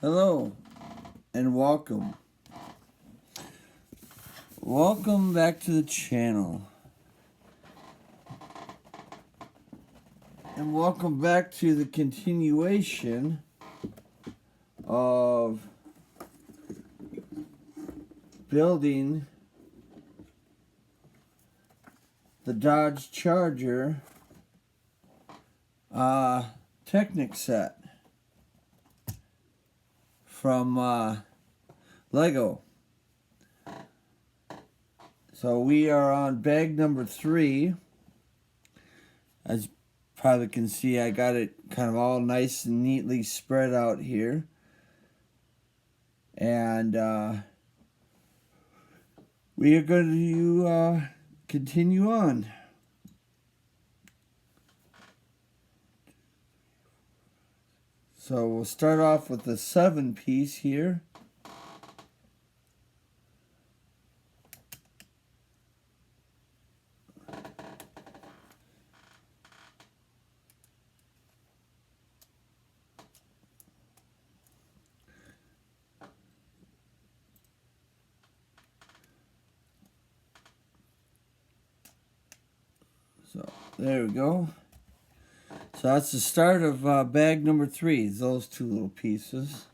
Hello and welcome. Welcome back to the channel. And welcome back to the continuation of building the Dodge Charger Technic set from Lego. So we are on bag number 3. As you probably can see, I got it kind of all nice and neatly spread out here. And we are going to continue on. So we'll start off with the 7-piece here. So there we go. So that's the start of bag number 3, those two little pieces.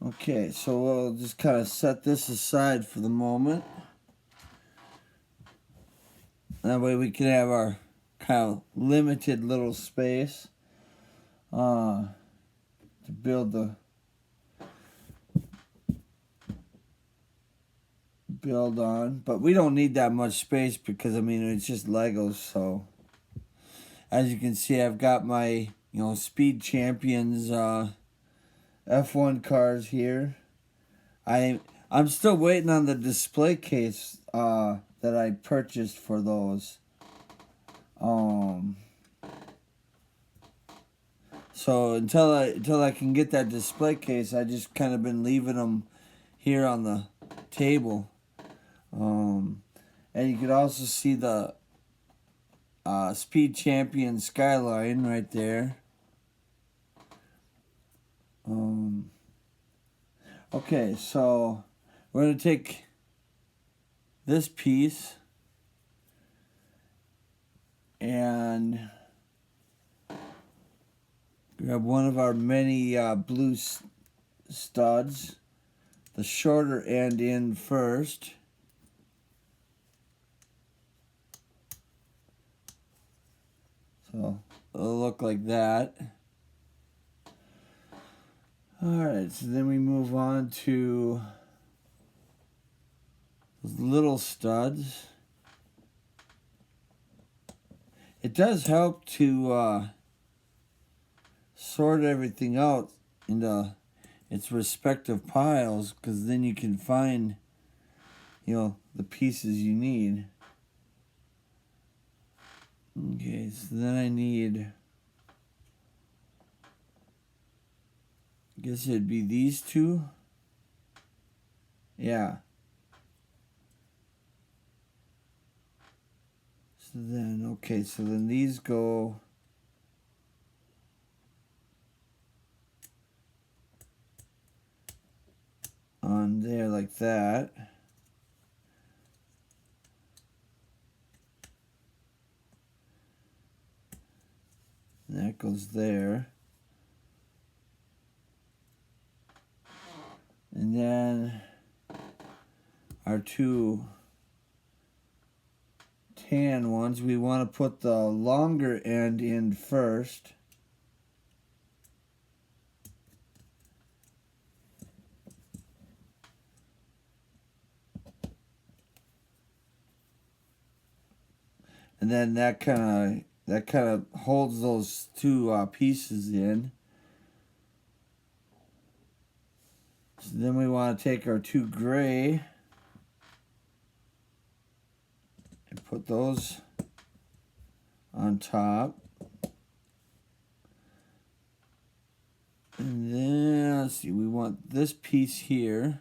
Okay, so we'll just kind of set this aside for the moment. That way we can have our kind of limited little space to build on. But we don't need that much space because, I mean, it's just Legos. So as you can see, I've got my, Speed Champions F1 cars here. I'm still waiting on the display case that I purchased for those. So until I can get that display case, I just kind of been leaving them here on the table. And you could also see the Speed Champion skyline right there. Okay, so we're going to take this piece and grab one of our many blue studs, the shorter end in first. So it'll look like that. Alright, so then we move on to those little studs. It does help to sort everything out into its respective piles, because then you can find, the pieces you need. Okay, so then I need, I guess it'd be these two. Yeah. So then, okay, so then these go on there like that. And that goes there. And then our two tan ones, we want to put the longer end in first. And then that kind of holds those two pieces in. So then we want to take our two gray and put those on top. And then, let's see, we want this piece here.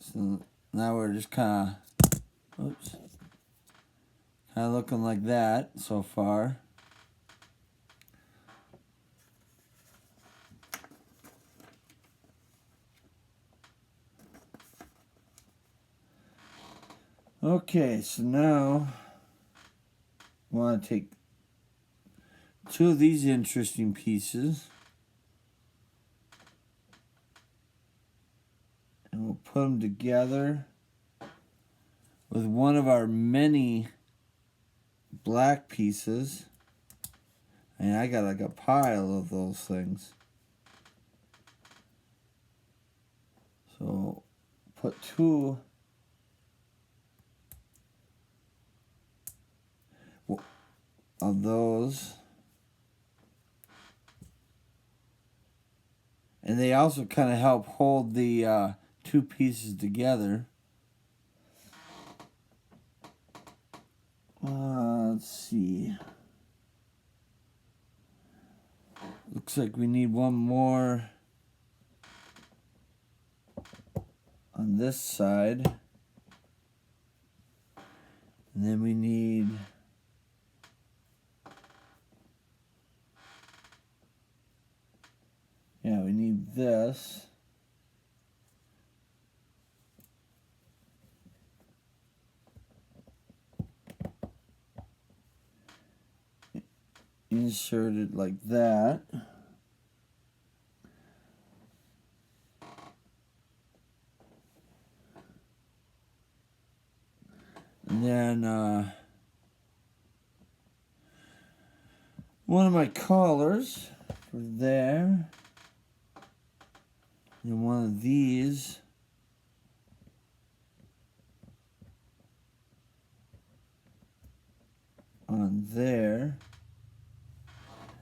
So Now we're just kind of looking like that so far. Okay, so now I want to take two of these interesting pieces and we'll put them together with one of our many black pieces. And I got like a pile of those things. So put two of those. And they also kind of help hold the two pieces together. Let's see. Looks like we need one more on this side. And then we need we need this. Insert it like that. And then one of my collars for there. And one of these on there.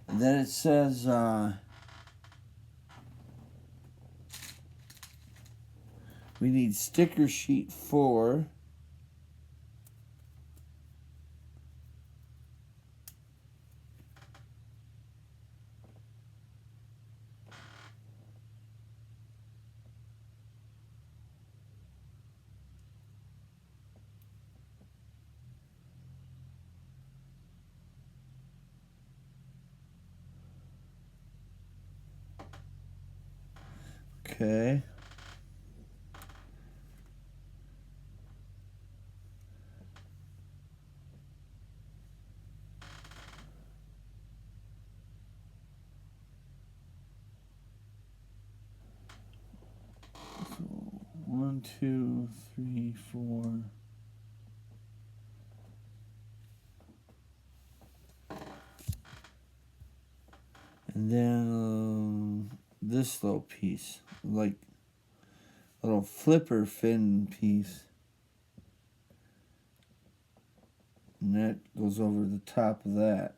And then it says we need sticker sheet 4. Okay. So 1, 2, 3, 4. And then this little piece, like a little flipper fin piece. And that goes over the top of that.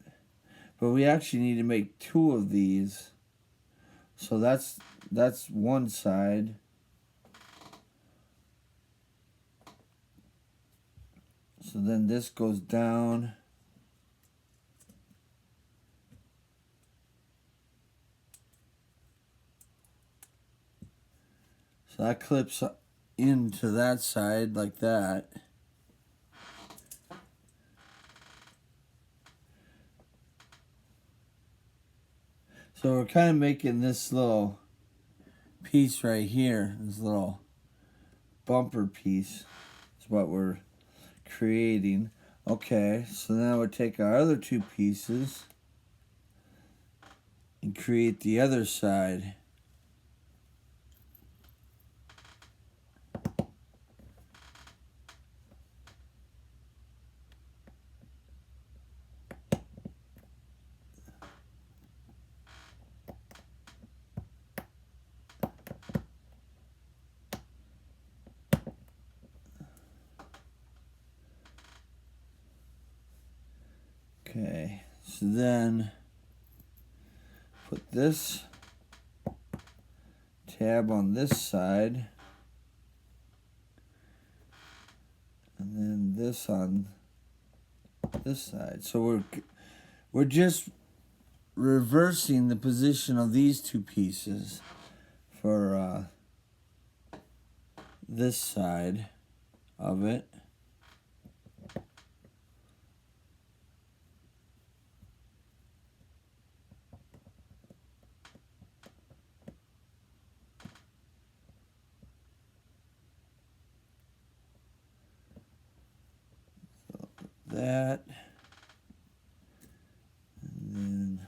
But we actually need to make 2 of these. So that's one side. So then this goes down. So that clips into that side like that. So we're kind of making this little piece right here, this little bumper piece is what we're creating. Okay, so now we'll take our other 2 pieces and create the other side. Okay, so then put this tab on this side, and then this on this side. So we're just reversing the position of these 2 pieces for this side. of it. That, and then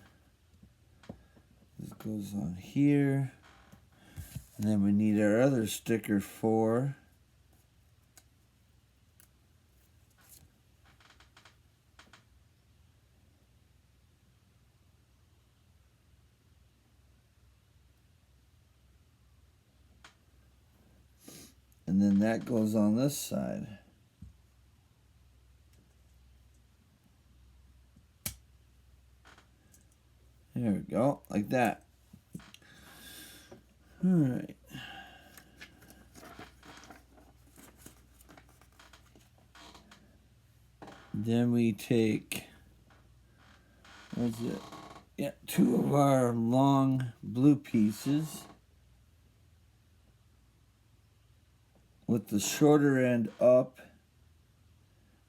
this goes on here, and then we need our other sticker 4. And then that goes on this side. There we go, like that. All right. Then we take, what's it? Yeah, 2 of our long blue pieces with the shorter end up,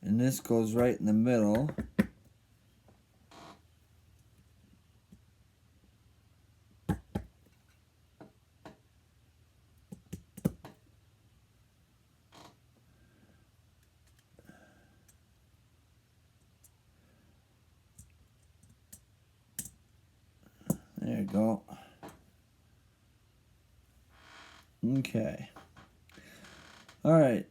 and this goes right in the middle. There you go. Okay. All right.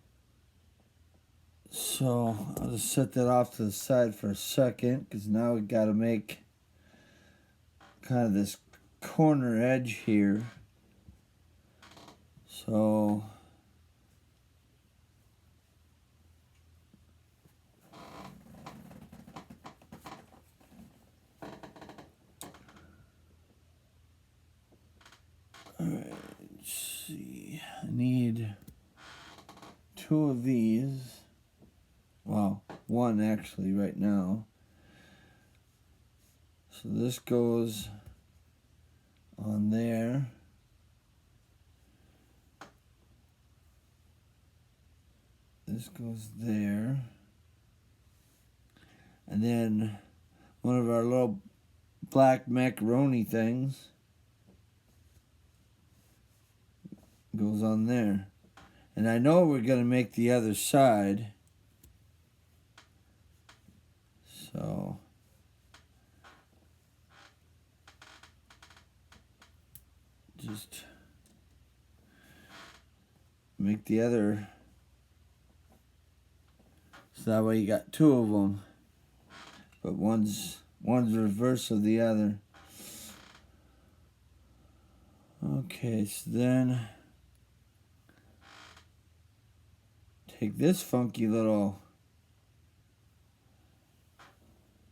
So I'll just set that off to the side for a second, because now we got to make kind of this corner edge here. So all right, let's see. I need 2 of these. Well, 1 actually right now. So this goes on there. This goes there. And then one of our little black macaroni things goes on there. And I know we're going to make the other side. So just make the other, so that way you got 2 of them, but one's reverse of the other. Okay, so then take this funky little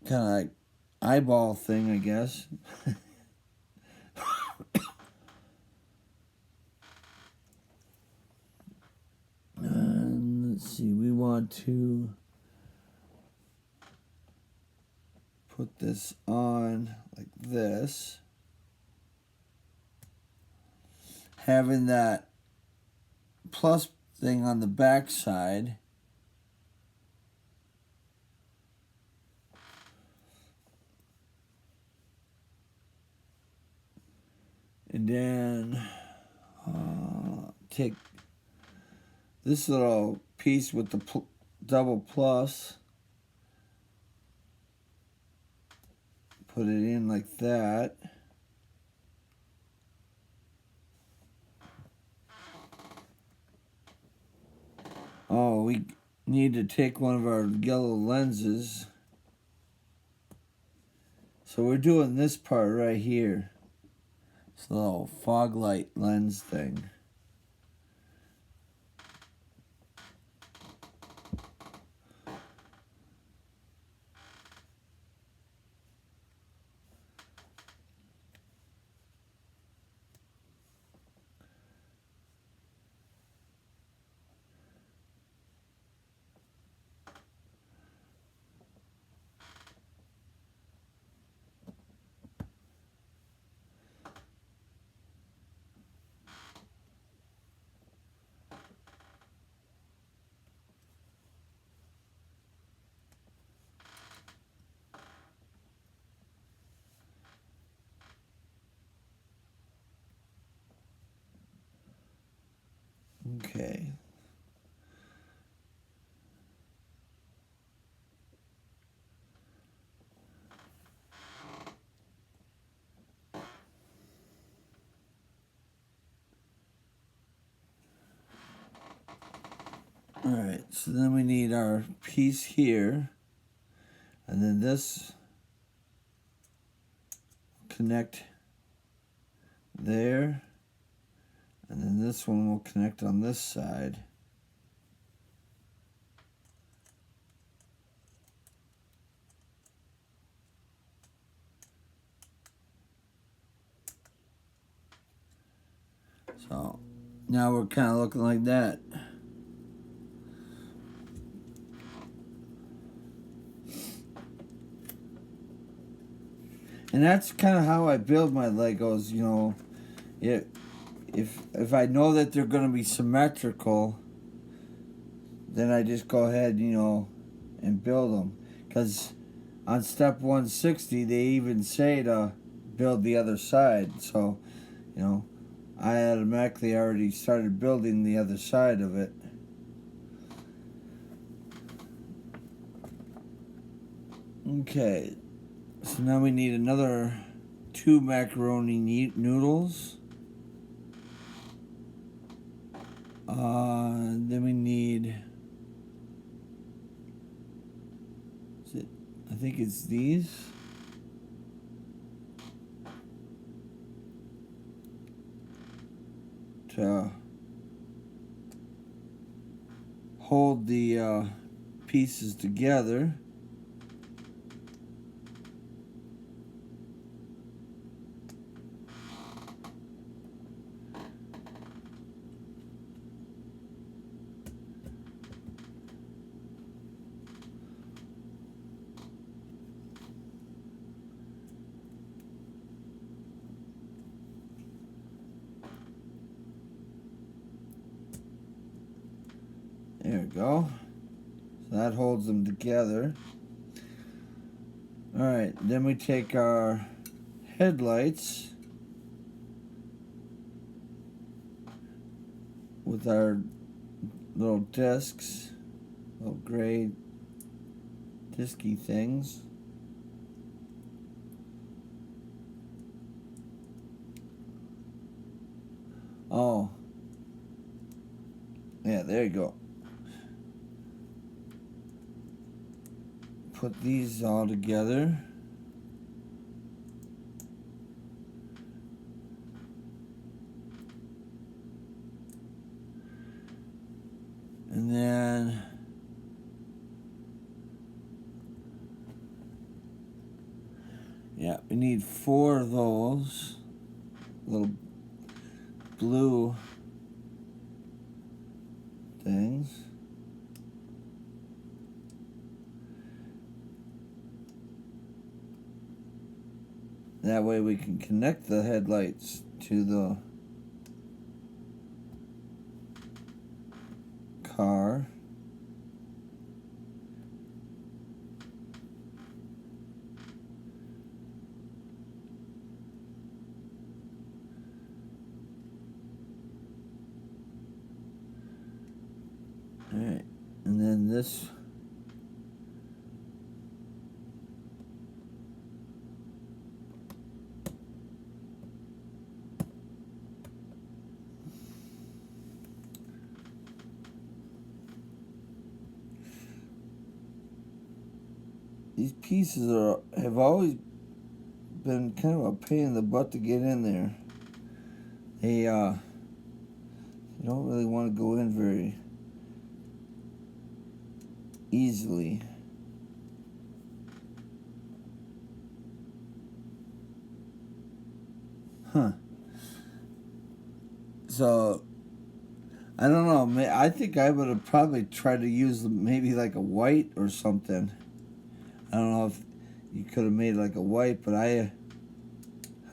kind of like eyeball thing, I guess. And let's see, we want to put this on like this, having that plus thing on the back side. And then take this little piece with the double plus, put it in like that. Oh, we need to take one of our yellow lenses. So we're doing this part right here. It's a little fog light lens thing. Okay. Alright, so then we need our piece here, and then this connect there, and then this one will connect on this side. So now we're kind of looking like that. And that's kind of how I build my Legos, you know. If I know that they're going to be symmetrical, then I just go ahead, you know, and build them. Because on step 160, they even say to build the other side. So, you know, I automatically already started building the other side of it. Okay, so now we need another 2 macaroni noodles. Then we need, I think it's these. To hold the pieces together. There we go. So that holds them together. Alright, then we take our headlights with our little discs, little gray disky things. Oh. Yeah, there you go. Put these all together. And then yeah, we need 4 of those little blue things. That way we can connect the headlights to the car. Alright, and then this these pieces have always been kind of a pain in the butt to get in there. They don't really want to go in very easily. Huh. So I don't know. I think I would have probably tried to use maybe like a white or something. I don't know if you could have made like a white, but I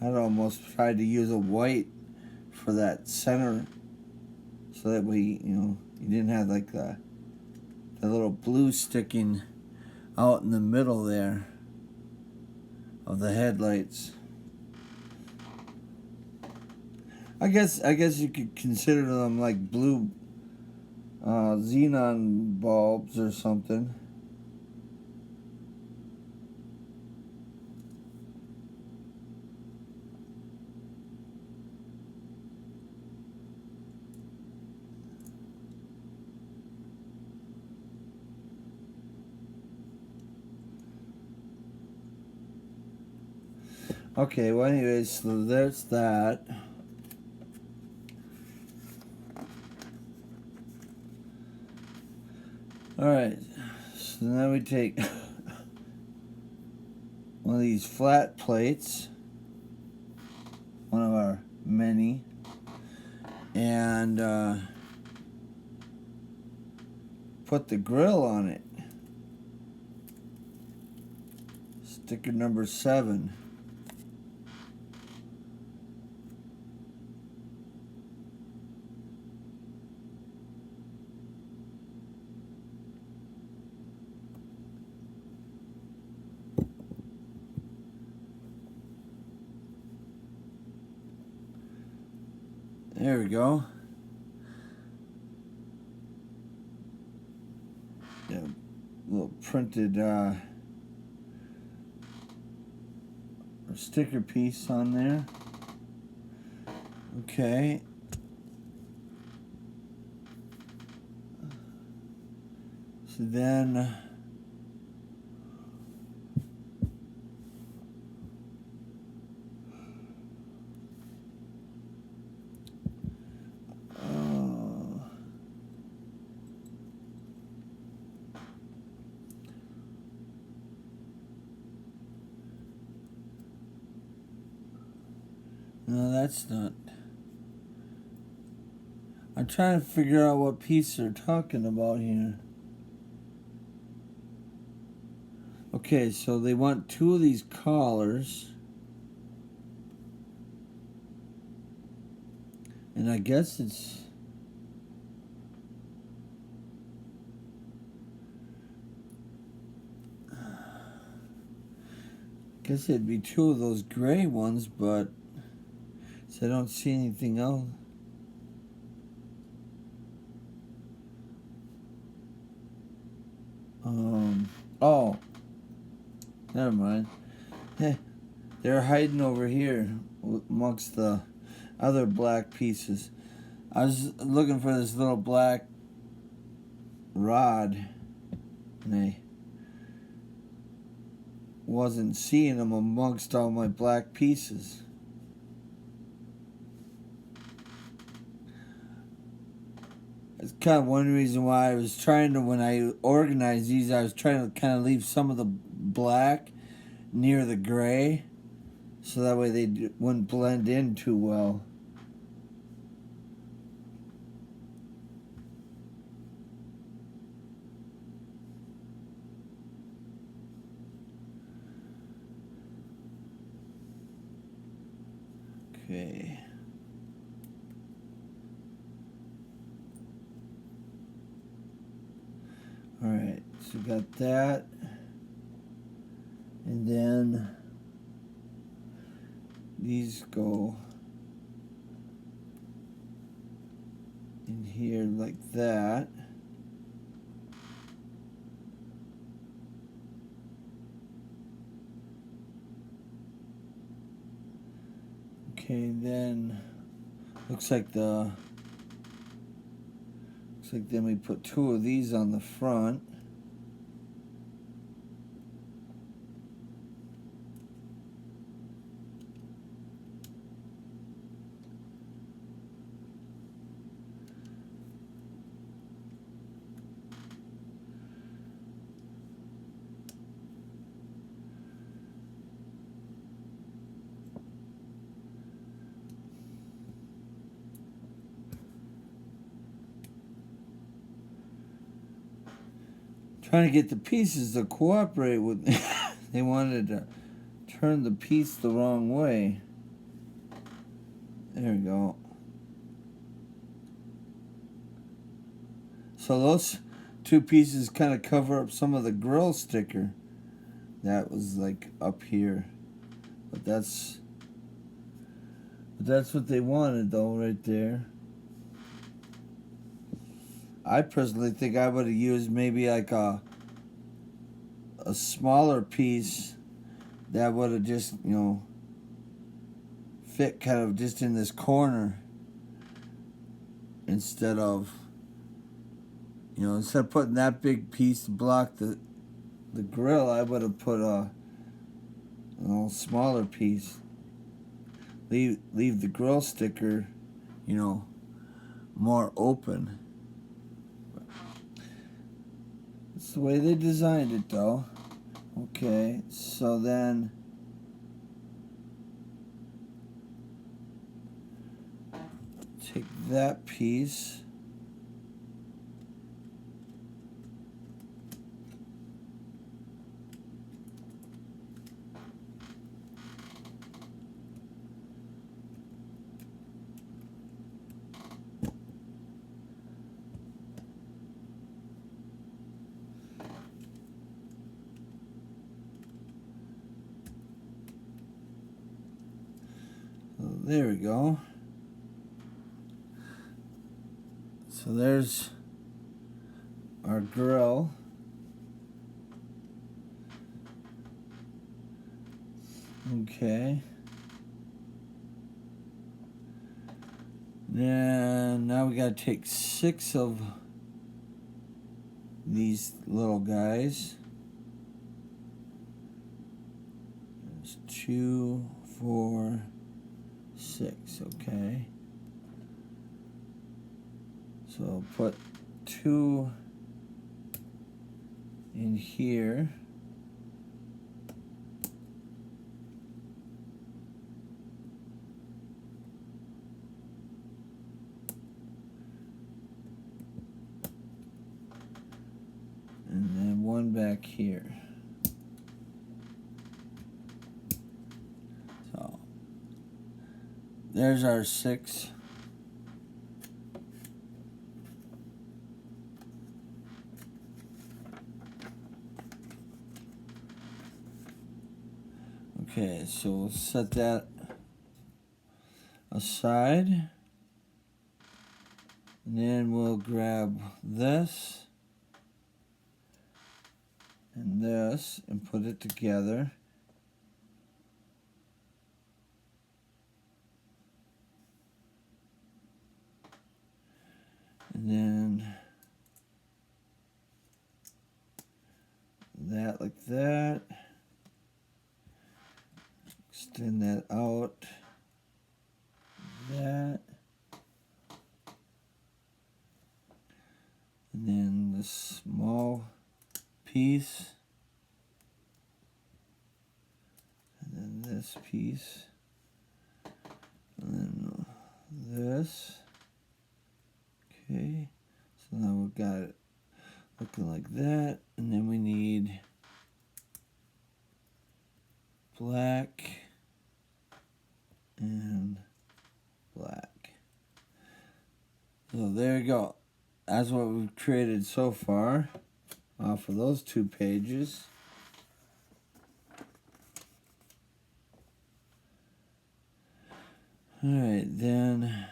had almost tried to use a white for that center, so that we, you know, you didn't have like the little blue sticking out in the middle there of the headlights. I guess you could consider them like blue xenon bulbs or something. Okay, well anyways, so there's that. Alright, so now we take one of these flat plates, one of our many, and put the grill on it. Sticker number 7. There we go. Yeah, little printed sticker piece on there. Okay. So then no, that's not. I'm trying to figure out what piece they're talking about here. Okay, so they want 2 of these collars. And I guess it's... I guess it'd be 2 of those gray ones, but... So I don't see anything else. Oh. Never mind. They're hiding over here amongst the other black pieces. I was looking for this little black rod, and I wasn't seeing them amongst all my black pieces. It's kind of one reason why I was trying to, when I organized these, I was trying to kind of leave some of the black near the gray, so that way they wouldn't blend in too well. Okay. Alright, so we got that. And then these go in here like that. Okay, then looks like then we put 2 of these on the front. Trying to get the pieces to cooperate with me. They wanted to turn the piece the wrong way. There we go. So those 2 pieces kind of cover up some of the grill sticker that was like up here. But that's what they wanted though, right there. I personally think I would have used maybe like a smaller piece that would have just, you know, fit kind of just in this corner instead of, you know, instead of putting that big piece to block the grill, I would have put a smaller piece. Leave the grill sticker, you know, more open. That's the way they designed it, though. Okay, so then take that piece. There we go. So there's our grill. Okay. Then now we gotta take 6 of these little guys. There's 2, 4, 6. Okay. So put 2 in here. And then 1 back here. So there's our 6. Okay, so we'll set that aside. And then we'll grab this and this and put it together. And then that like that. Extend that out. That. And then the small piece. And then this piece. And then this. Okay. So now we've got it looking like that. And then we need black and black. So there you go. That's what we've created so far off of those 2 pages. Alright, then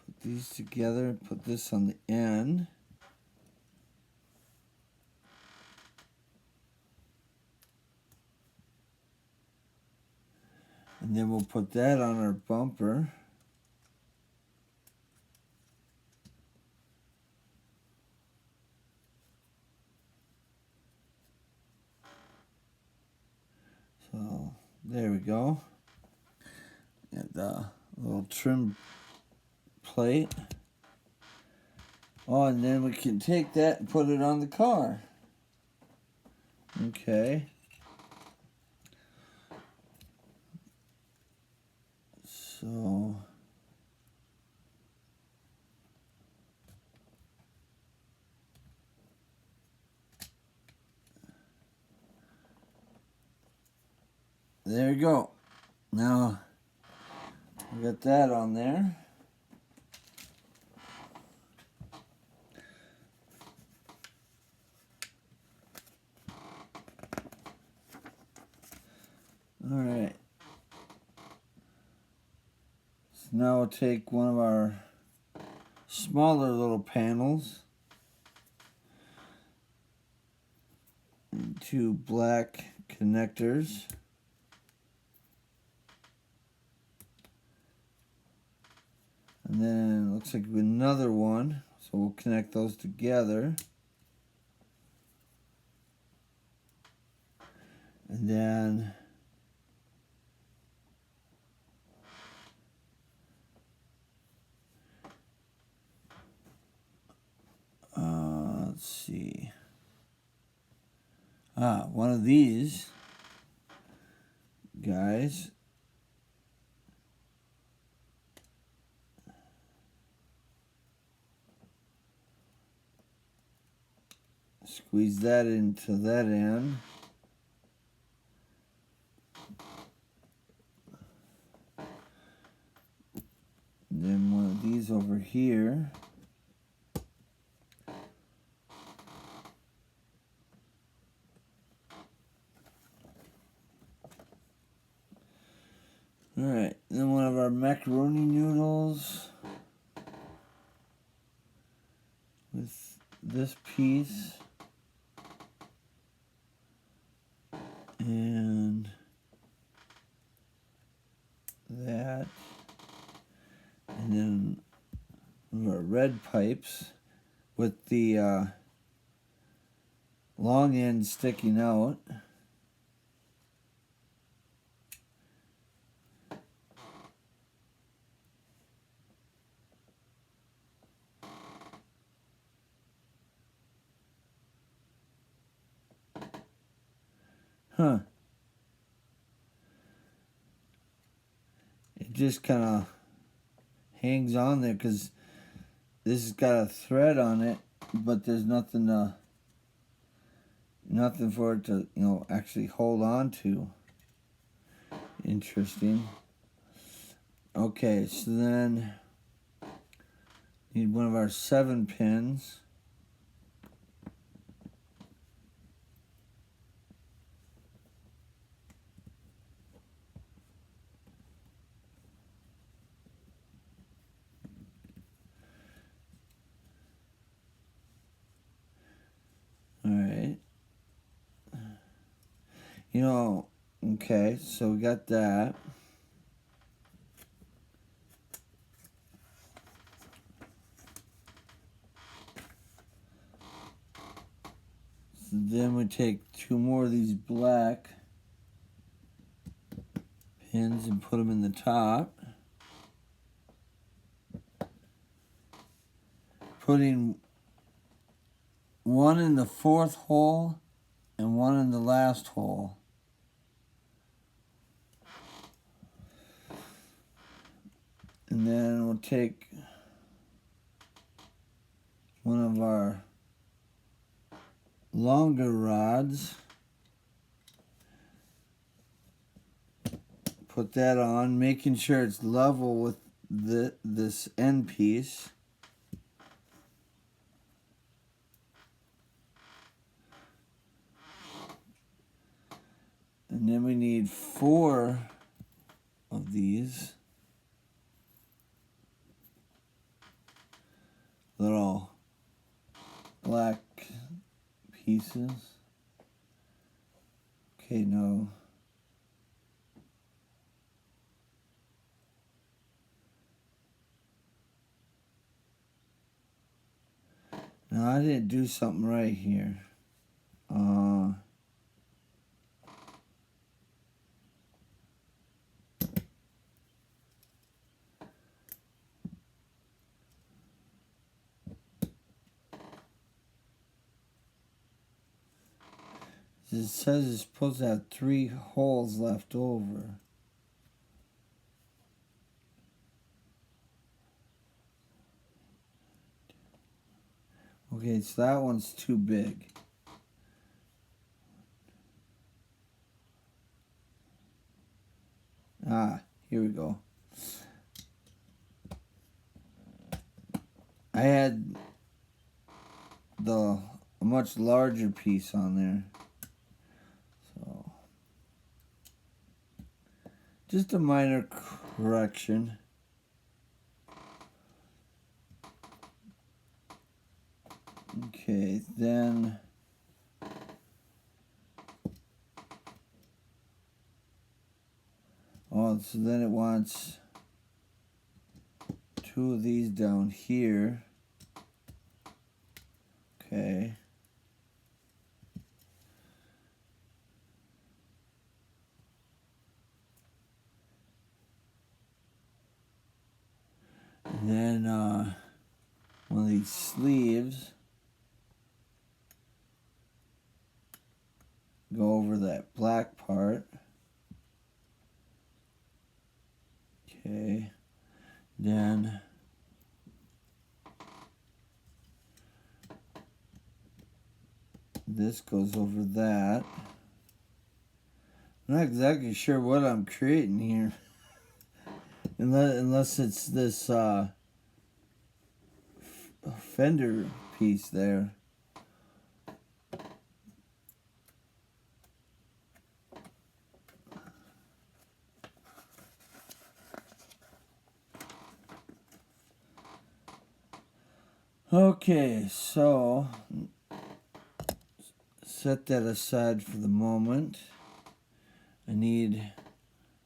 put these together, put this on the end. And then we'll put that on our bumper. So there we go. And the little trim plate. Oh, and then we can take that and put it on the car. Okay. So there you go. Now we got that on there. All right. So now we'll take one of our smaller little panels. And 2 black connectors. And then it looks like another one, so we'll connect those together. And then let's see. One of these guys. Squeeze that into that end. And then one of these over here. Alright, then one of our macaroni noodles with this piece. And that. And then one of our red pipes with the long end sticking out. Huh. It just kind of hangs on there because this has got a thread on it, but there's nothing for it to, actually hold on to. Interesting. Okay, so then need one of our 7 pins. Alright. Okay, so we got that. So then we take 2 more of these black pins and put them in the top. Putting one in the 4th hole and one in the last hole. And then we'll take one of our longer rods, put that on, making sure it's level with this end piece. And then we need 4 of these little black pieces. Okay, no. No, I didn't do something right here. It says it's supposed to have 3 holes left over. Okay, so that one's too big. Here we go. I had a much larger piece on there. So, just a minor correction. Okay, then oh, so then it wants two of these down here. Okay. And then one of these sleeves go over that black part. Okay. Then this goes over that. I'm not exactly sure what I'm creating here. Unless it's this fender piece there. Okay, so set that aside for the moment. I need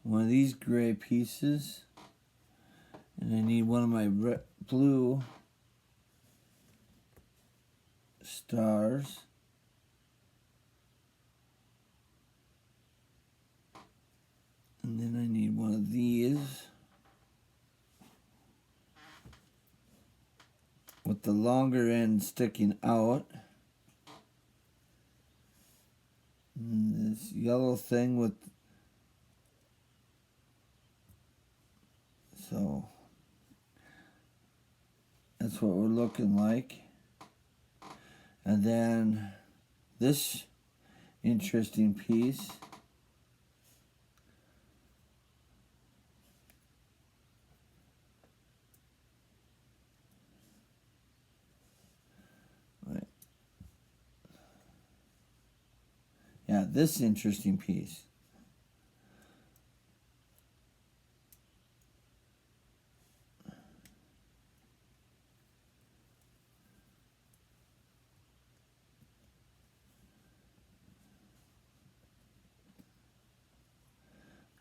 one of these gray pieces, and I need one of my blue stars. And then I need one of these with the longer end sticking out. And this yellow thing with, so that's what we're looking like. And then this interesting piece. Right. Yeah, this interesting piece.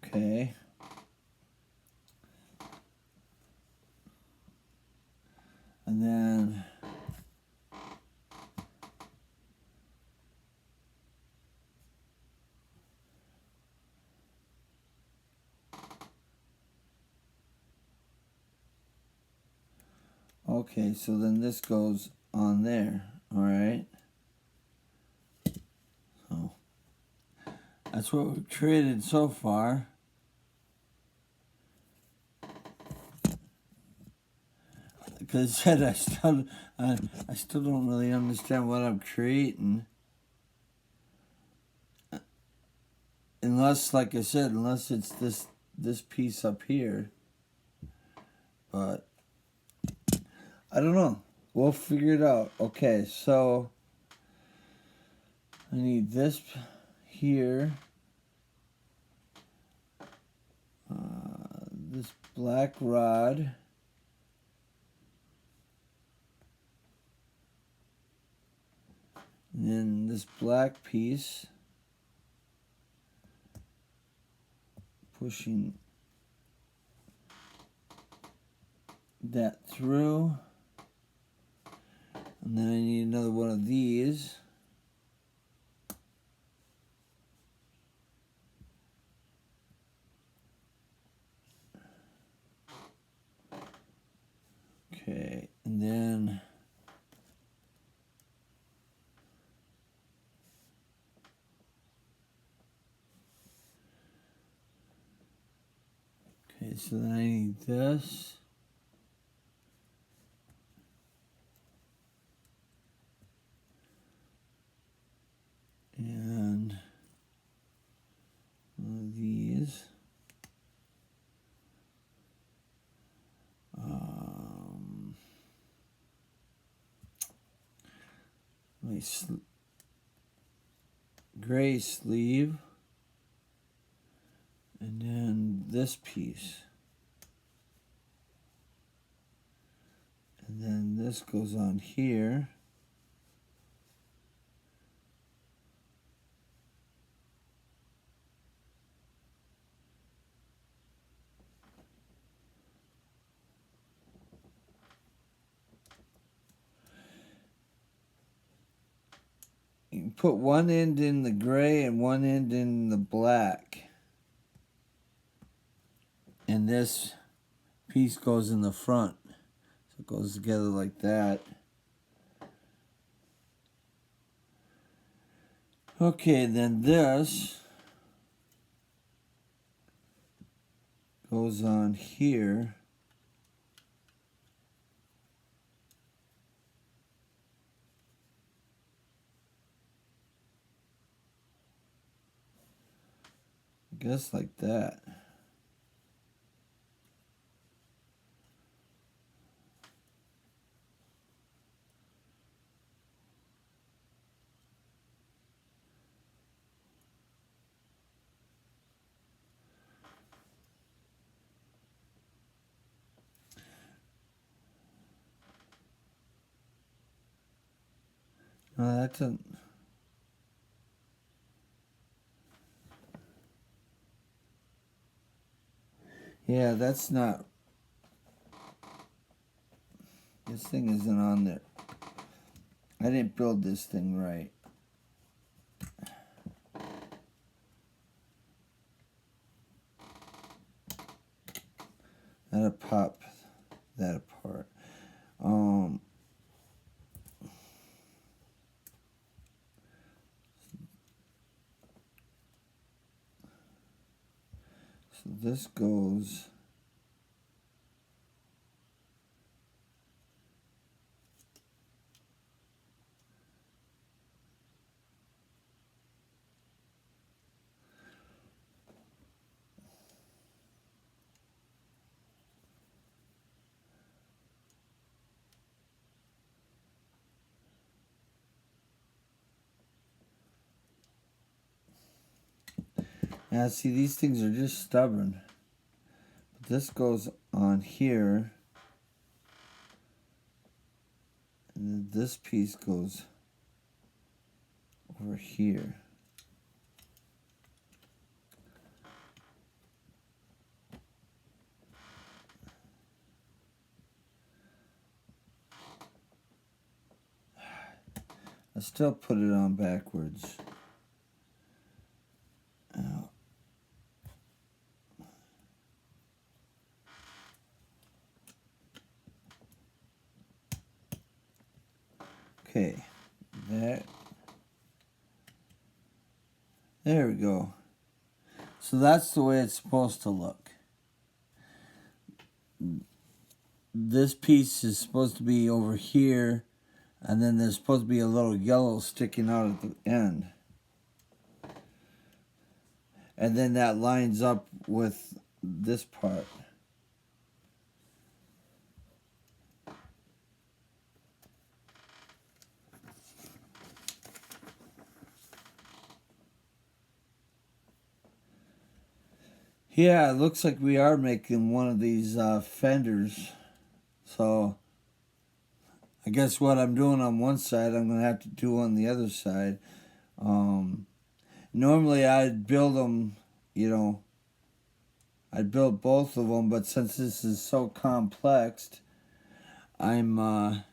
Okay. And then okay, so then this goes on there, all right? So that's what we've created so far. Because I still don't really understand what I'm creating. Unless, like I said, unless it's this piece up here. But I don't know. We'll figure it out. Okay, so I need this here. This black rod. And then this black piece. Pushing that through. And then I need another one of these. Okay, and then okay, so then I need this. And one of these. My gray sleeve. And then this piece. And then this goes on here. You can put one end in the gray and one end in the black. And this piece goes in the front. So it goes together like that. Okay, then this goes on here. I guess like that. No, that's a... Yeah, that's not... This thing isn't on there. I didn't build this thing right. That'll pop that apart. So this goes... Now see, these things are just stubborn. But this goes on here. And then this piece goes over here. I still put it on backwards. Okay, there we go. So that's the way it's supposed to look. This piece is supposed to be over here, and then there's supposed to be a little yellow sticking out at the end. And then that lines up with this part. Yeah, it looks like we are making one of these fenders. So I guess what I'm doing on one side, I'm going to have to do on the other side. Normally I'd build them, you know, I'd build both of them, but since this is so complex, I'm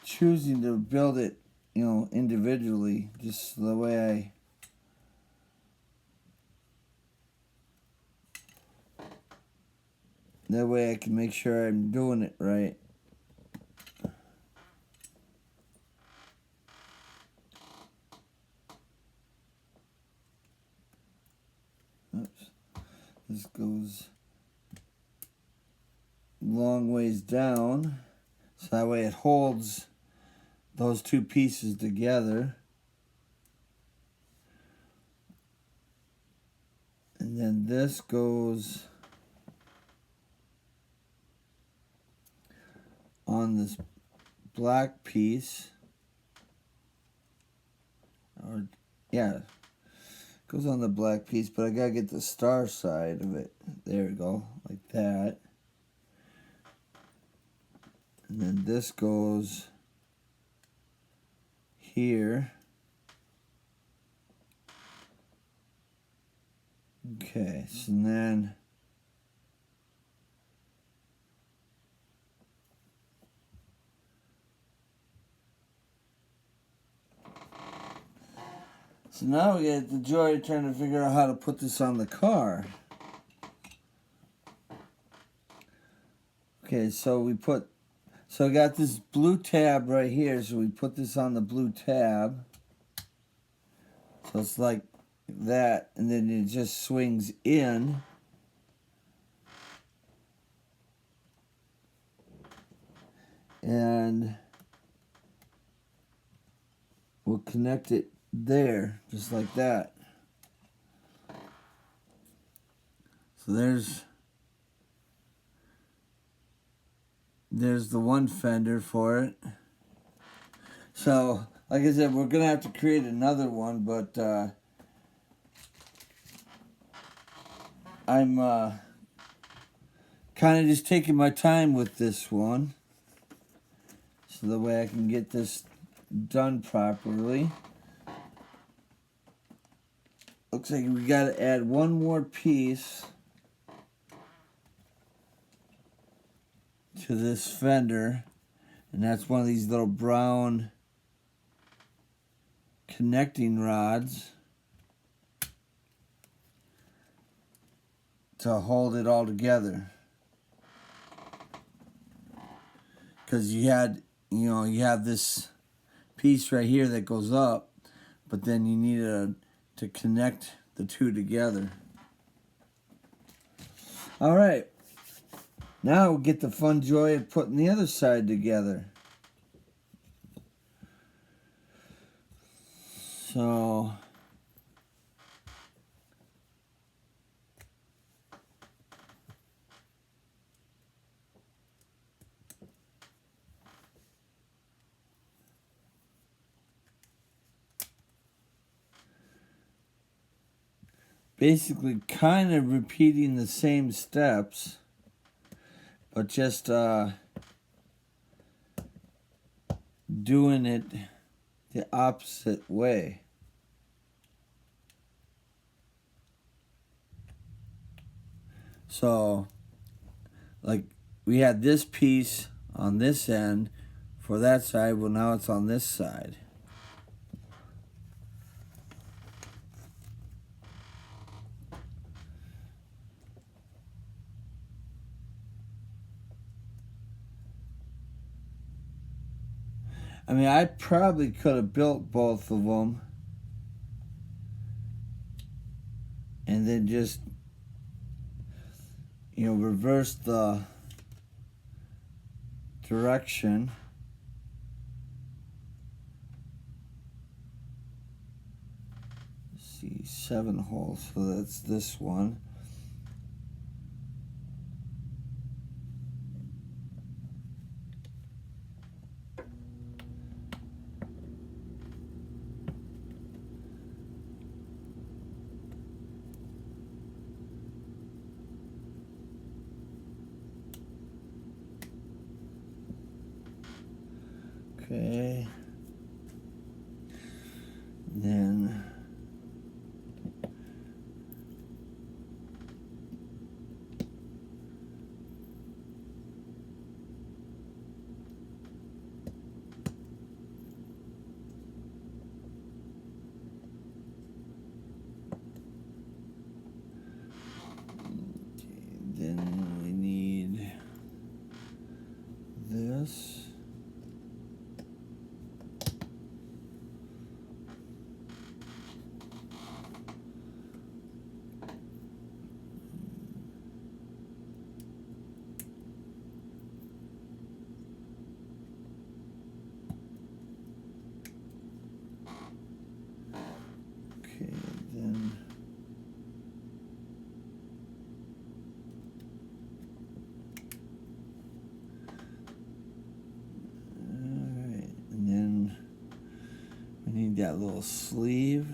choosing to build it, you know, individually, just the way that way I can make sure I'm doing it right. Oops. This goes long ways down, so that way it holds those two pieces together. And then this goes on this black piece. Or, yeah, goes on the black piece, but I gotta get the star side of it. There we go, like that. And then this goes here. Okay, so then So now we get the joy of trying to figure out how to put this on the car. Okay, so I got this blue tab right here, so we put this on the blue tab. So it's like that, and then it just swings in. And we'll connect it there, just like that. So there's the one fender for it. So, like I said, we're going to have to create another one, but I'm kind of just taking my time with this one, so the way I can get this done properly. Looks like we got to add one more piece to this fender, and that's one of these little brown connecting rods to hold it all together. Because you have this piece right here that goes up, but then you need to connect the two together. All right. Now we'll get the fun joy of putting the other side together. So basically kind of repeating the same steps, but just doing it the opposite way. So, like, we had this piece on this end for that side, well, now it's on this side. I mean, I probably could have built both of them and then just, reverse the direction. Let's see, 7 holes, so that's this one. Okay. Then we need this. Okay, then alright, and then we need that little sleeve.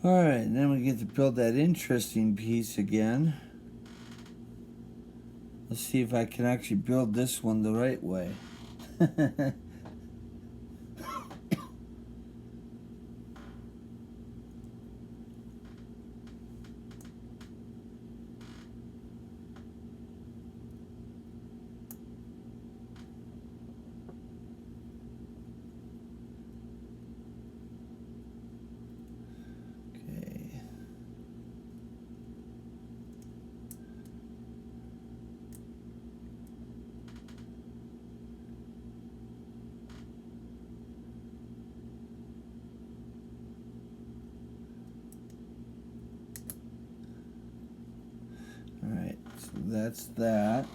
Alright, and then we get to build that interesting piece again. Let's see if I can actually build this one the right way. that's that.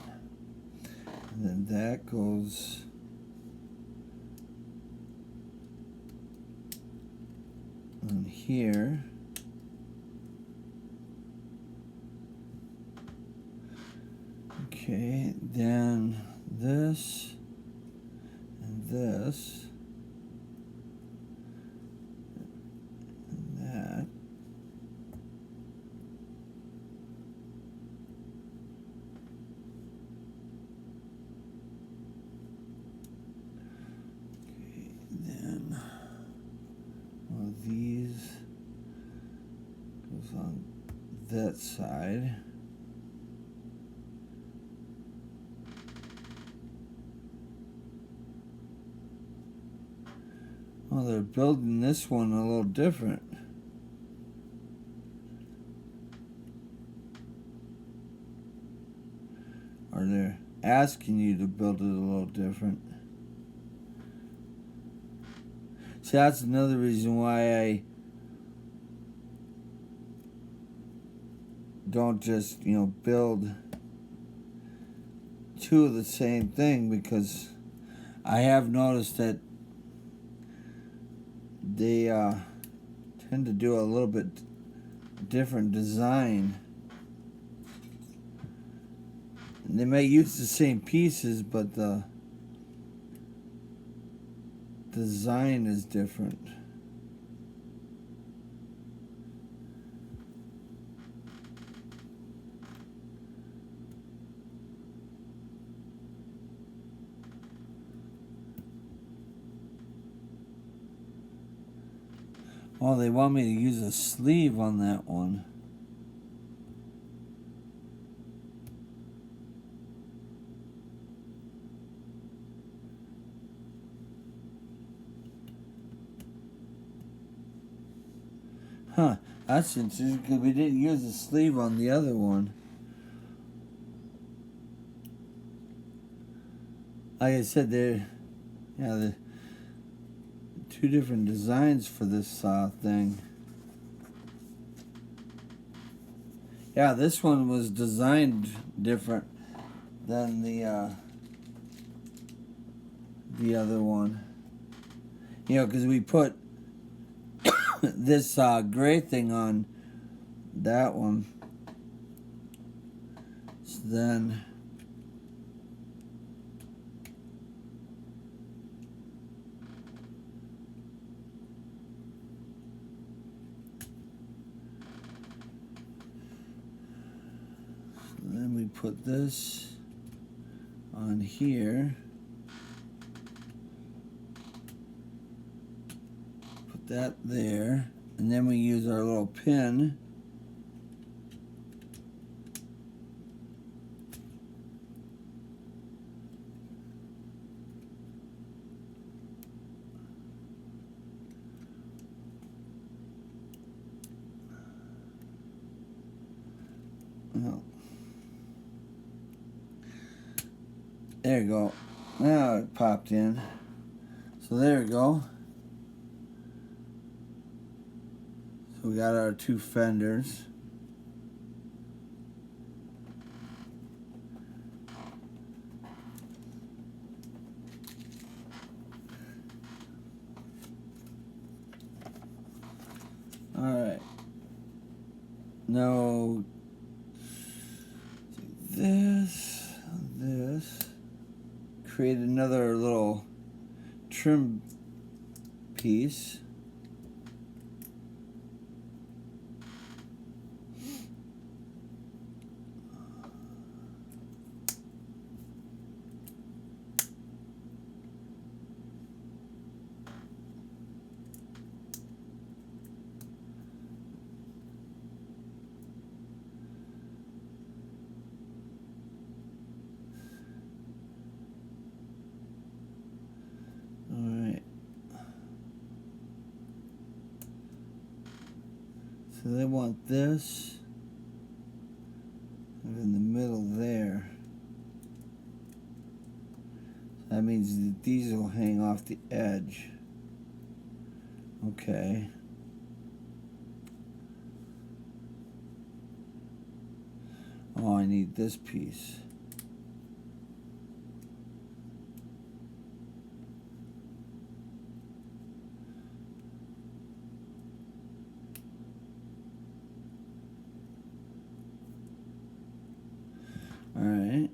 And then that goes on here. Okay, then this and this and that. Okay, then one of these goes on that side. Well, they're building this one a little different. Or they're asking you to build it a little different. See, that's another reason why I don't just, build two of the same thing, because I have noticed that they tend to do a little bit different design. And they may use the same pieces, but the design is different. Oh, they want me to use a sleeve on that one. Huh, that's interesting, because we didn't use a sleeve on the other one. Like I said, they're two different designs for this thing. Yeah, this one was designed different than the other one. Because we put this gray thing on that one. So then we put this on here. Put that there. And then we use our little pin. Well, there you go. Now it popped in. So there we go. So we got our two fenders. Alright. Now this. Create another little trim piece. So they want this in the middle there. That means that these will hang off the edge. Okay. Oh, I need this piece. All right.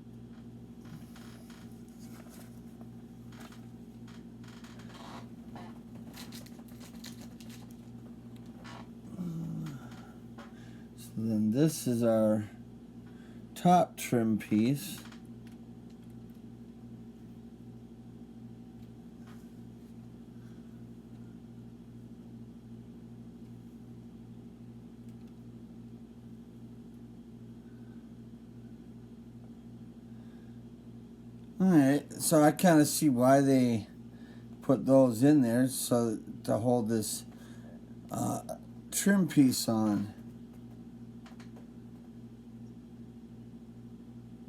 So then this is our top trim piece. Alright, so I kind of see why they put those in there, so to hold this trim piece on.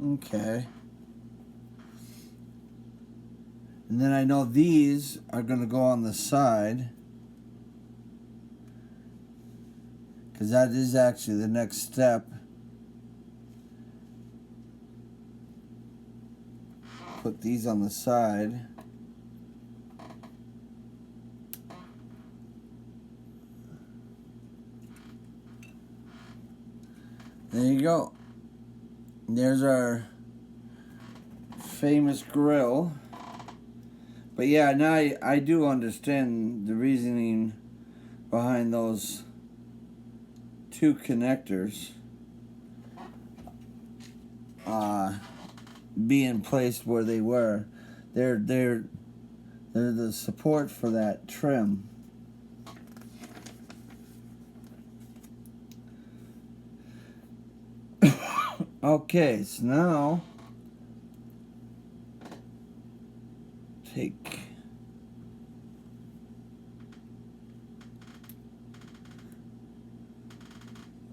Okay. And then I know these are going to go on the side, because that is actually the next step. Put these on the side. There you go. There's our famous grill. But yeah, now I do understand the reasoning behind those two connectors being placed where they were. They're the support for that trim. Okay, so now take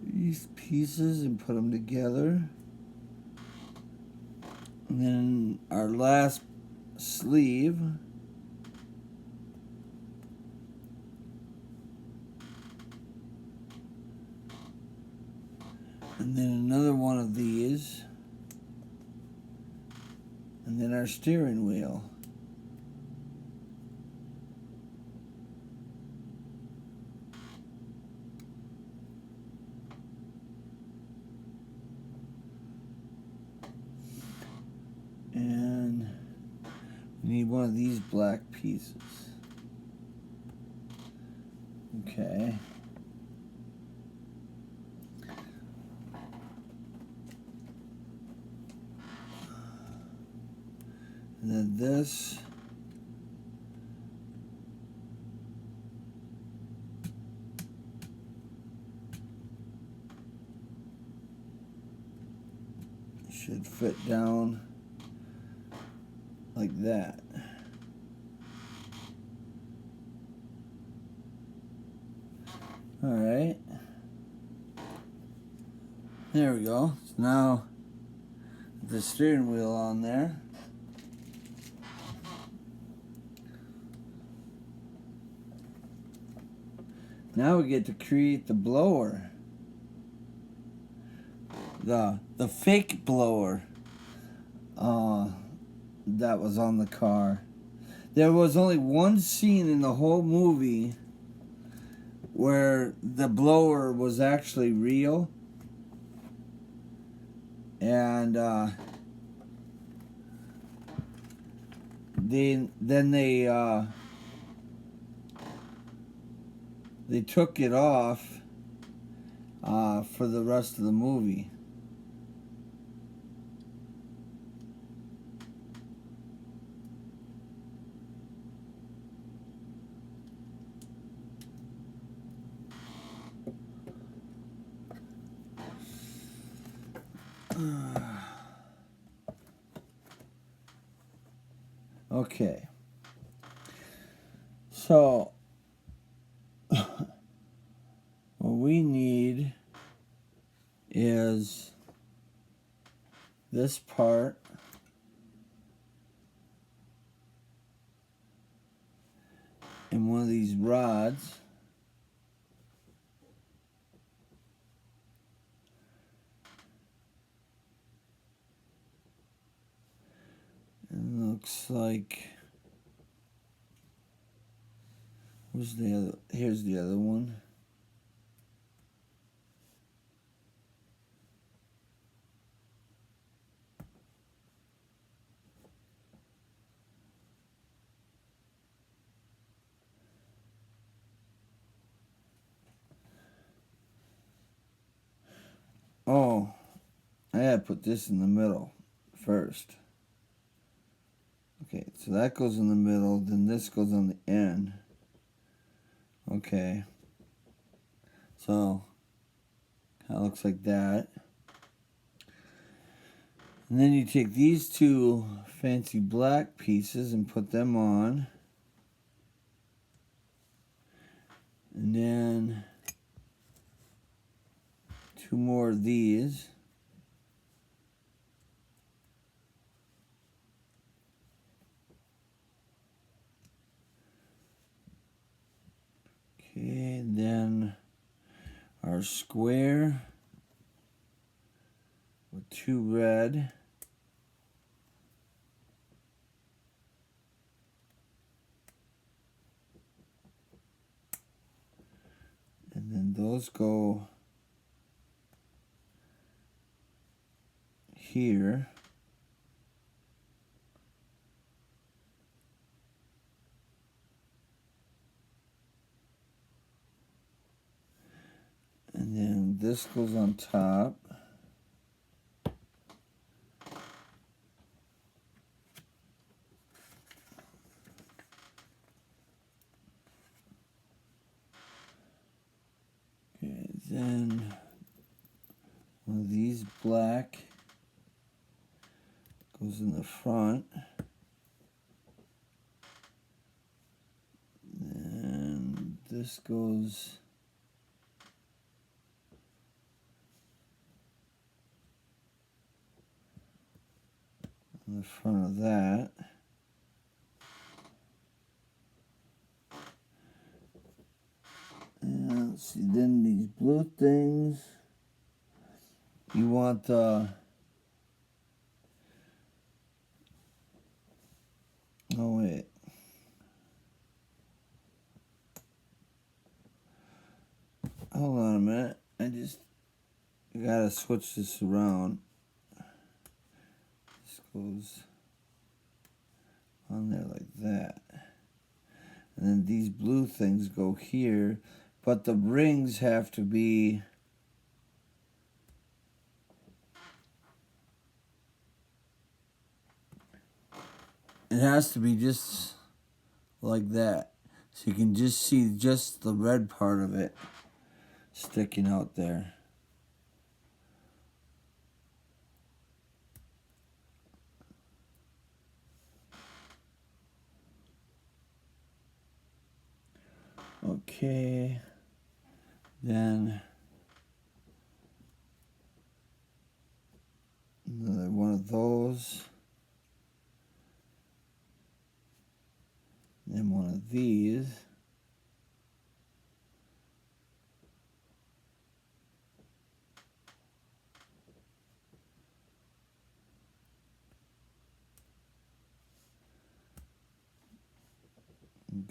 these pieces and put them together. And then our last sleeve. And then another one of these. And then our steering wheel. And we need one of these black pieces. Okay. And then this. Should fit down like that. All right. There we go. So now the steering wheel on there. Now we get to create the blower. The fake blower that was on the car. There was only one scene in the whole movie where the blower was actually real, and then they took it off for the rest of the movie. Okay. So what we need is this part and one of these rods. looks like, where's the other, here's the other one. Oh, I gotta put this in the middle first. Okay, so that goes in the middle, then this goes on the end. Okay. So, kind of looks like that. And then you take these two fancy black pieces and put them on. And then two more of these. Okay, then our square with two red. And then those go here. And then this goes on top. Okay, then one of these black goes in the front. And this goes in the front of that. And let's see, then these blue things, you want oh wait. Hold on a minute. I just gotta switch this around. This goes on there like that. And then these blue things go here. But the rings have to be it has to be just like that. So you can just see just the red part of it sticking out there. Okay. Then another one of those. Then one of these.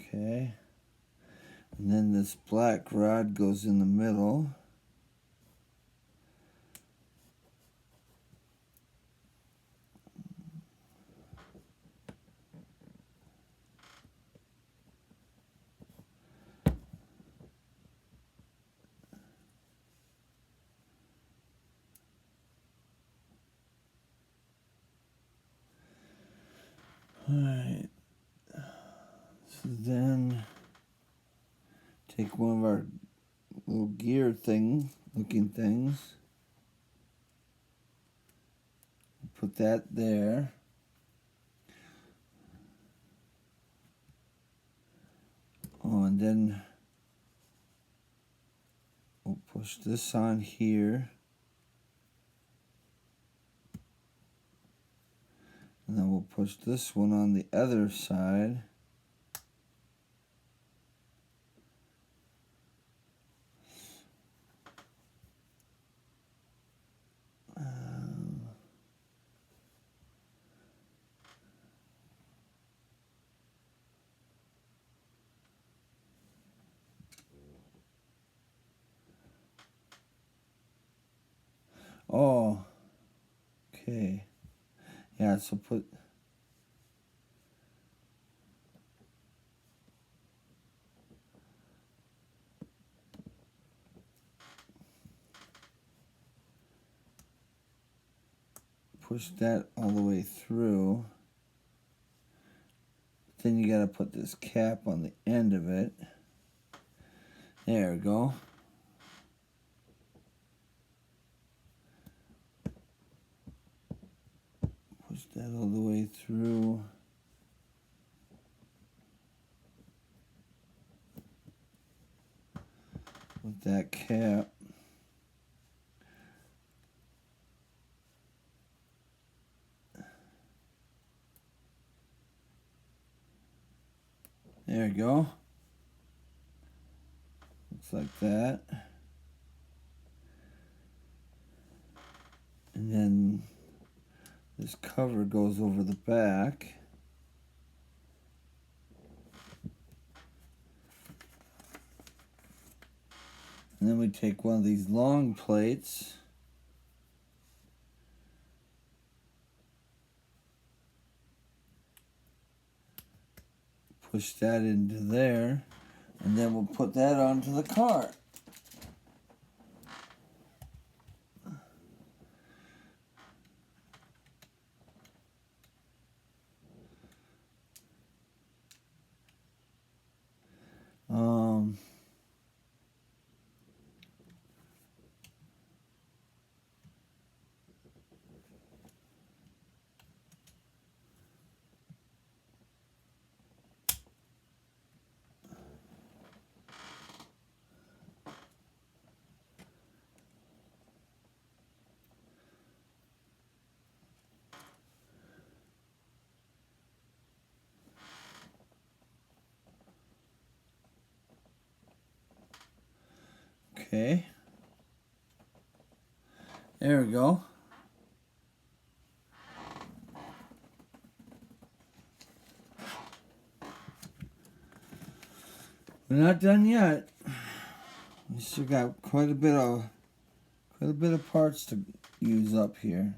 Okay. And then this black rod goes in the middle. Alright. So then take one of our little gear looking things. Put that there. Oh, and then we'll push this on here. And then we'll push this one on the other side. Oh, okay. Yeah, so push that all the way through. Then you gotta put this cap on the end of it. There we go. Push that all the way through. With that cap. There we go. Looks like that. And then this cover goes over the back. And then we take one of these long plates. Push that into there. And then we'll put that onto the car. Okay. There we go. We're not done yet. We still got quite a bit of parts to use up here.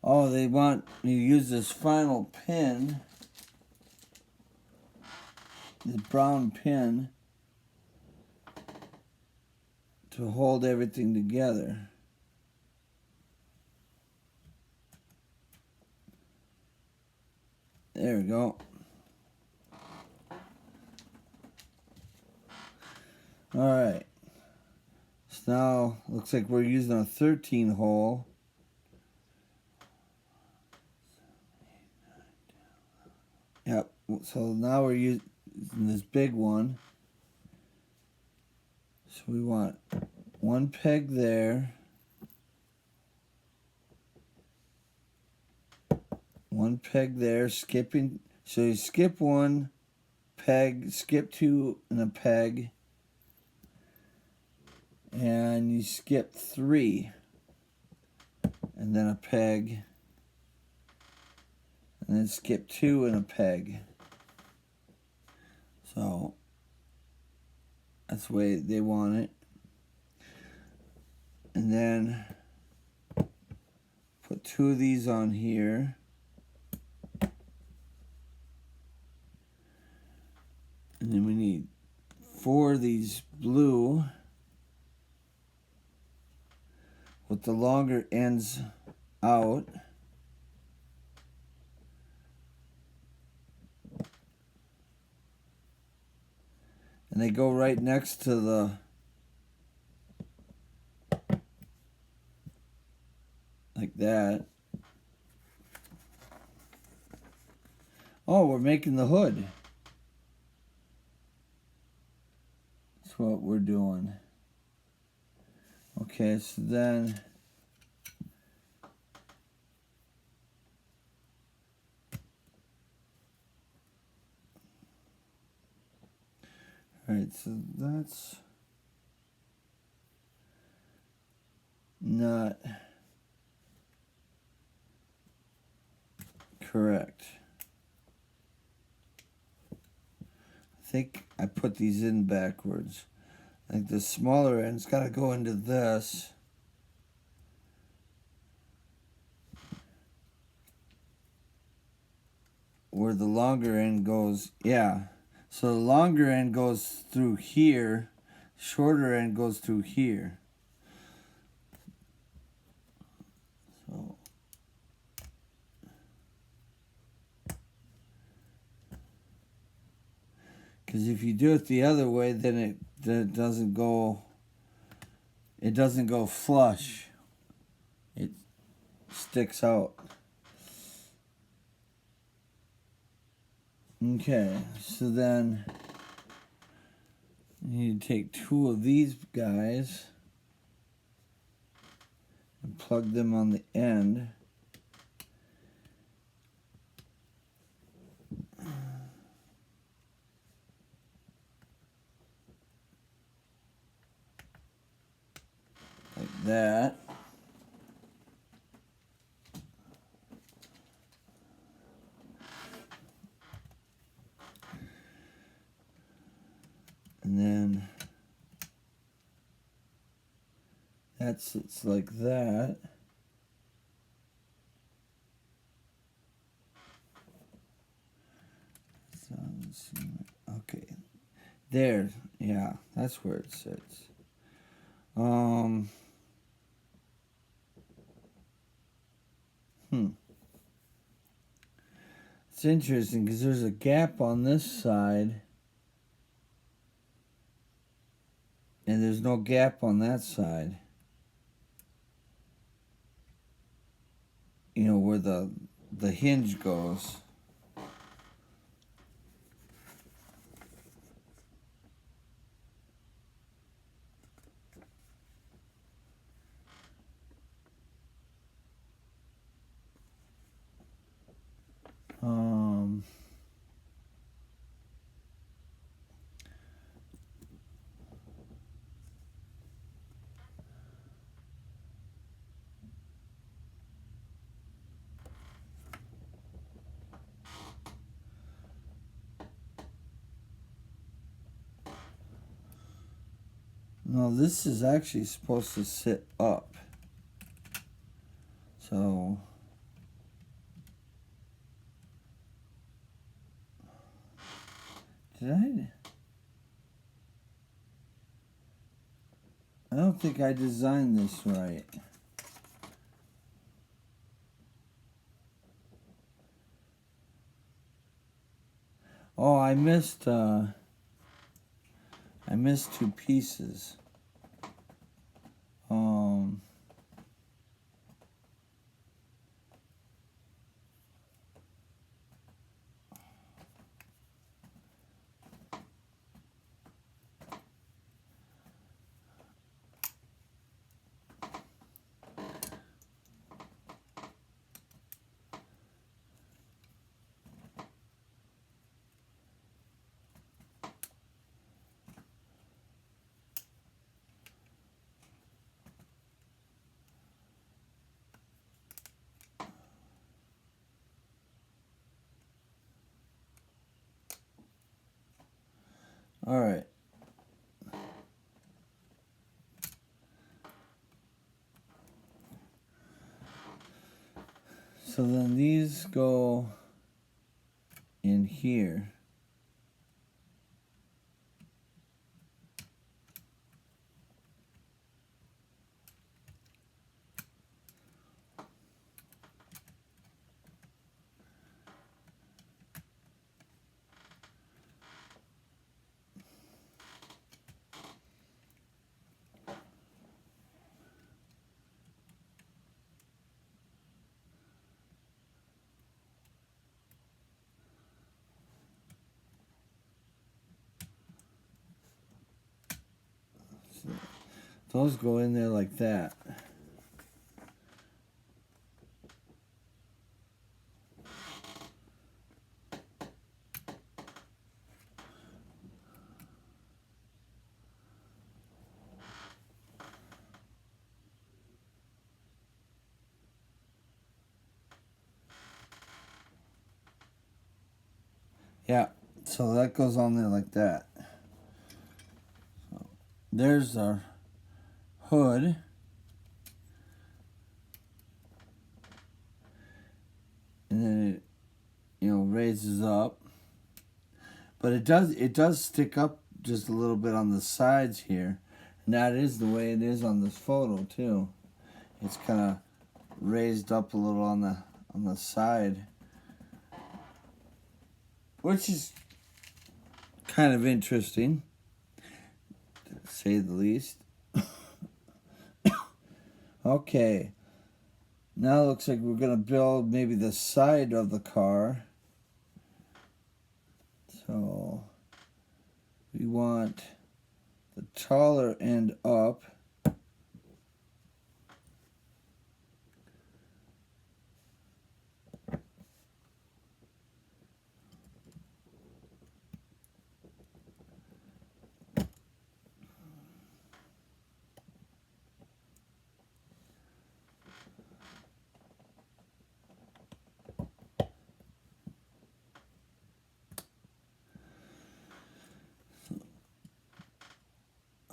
Oh, they want me to use this final pin, this brown pin, to hold everything together. There we go. Alright. So now, looks like we're using a 13 hole. Yep, so now we're using this big one. So we want one peg there. One peg there, skipping. So you skip one peg, skip two and a peg. And you skip three. And then a peg. And then skip two and a peg. So that's the way they want it. And then put two of these on here. And then we need four of these blue with the longer ends out. And they go right next to the like that. Oh, we're making the hood. That's what we're doing. Okay, so then alright, so that's not correct. I think I put these in backwards. Like the smaller end's got to go into this. Where the longer end goes, yeah. So the longer end goes through here, shorter end goes through here. So because if you do it the other way, then it doesn't go flush. It sticks out. Okay, so then you take two of these guys and plug them on the end. Like that. And then that sits like that. So, okay. There. Yeah, that's where it sits. It's interesting because there's a gap on this side and there's no gap on that side. You know, where the hinge goes. No, this is actually supposed to sit up. So did I don't think I designed this right. Oh, I missed two pieces. All right. So then these go in here. So those go in there like that. Yeah, so that goes on there like that. there's our hood. And then it, raises up. But it does stick up just a little bit on the sides here. And that is the way it is on this photo too. It's kind of raised up a little on the side, which is kind of interesting, to say the least. Okay, now it looks like we're gonna build maybe the side of the car. So we want the taller end up.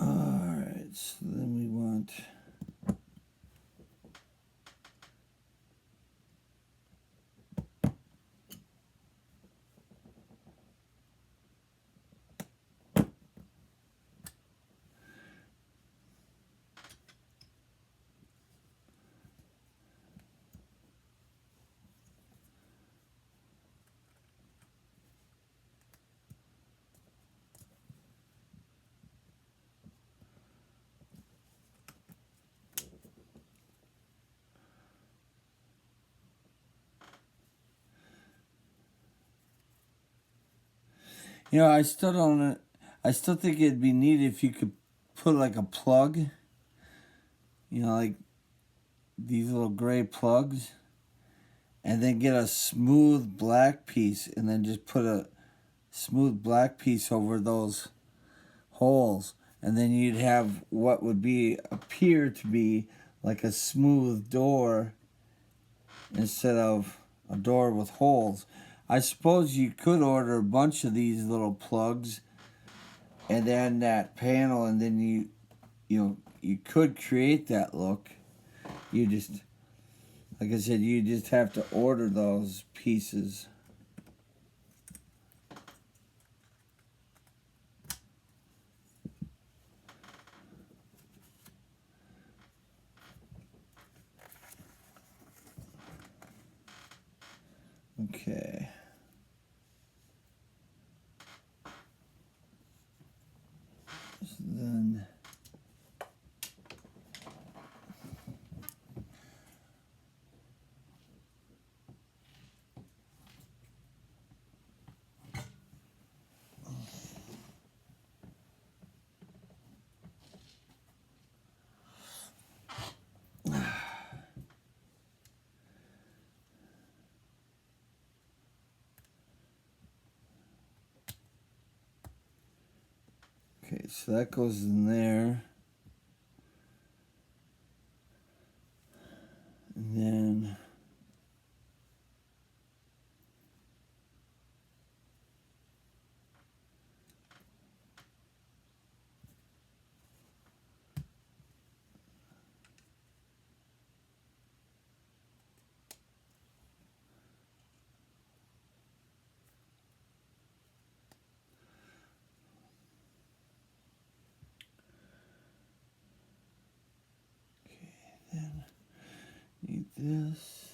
Alright, so then we want I still don't. I still think it'd be neat if you could put like a plug. Like these little gray plugs, and then get a smooth black piece, and then just put a smooth black piece over those holes, and then you'd have what would appear to be like a smooth door instead of a door with holes. I suppose you could order a bunch of these little plugs and then that panel, and then you could create that look. You just, like I said, you just have to order those pieces. Okay. So then okay, so that goes in there. And then need this.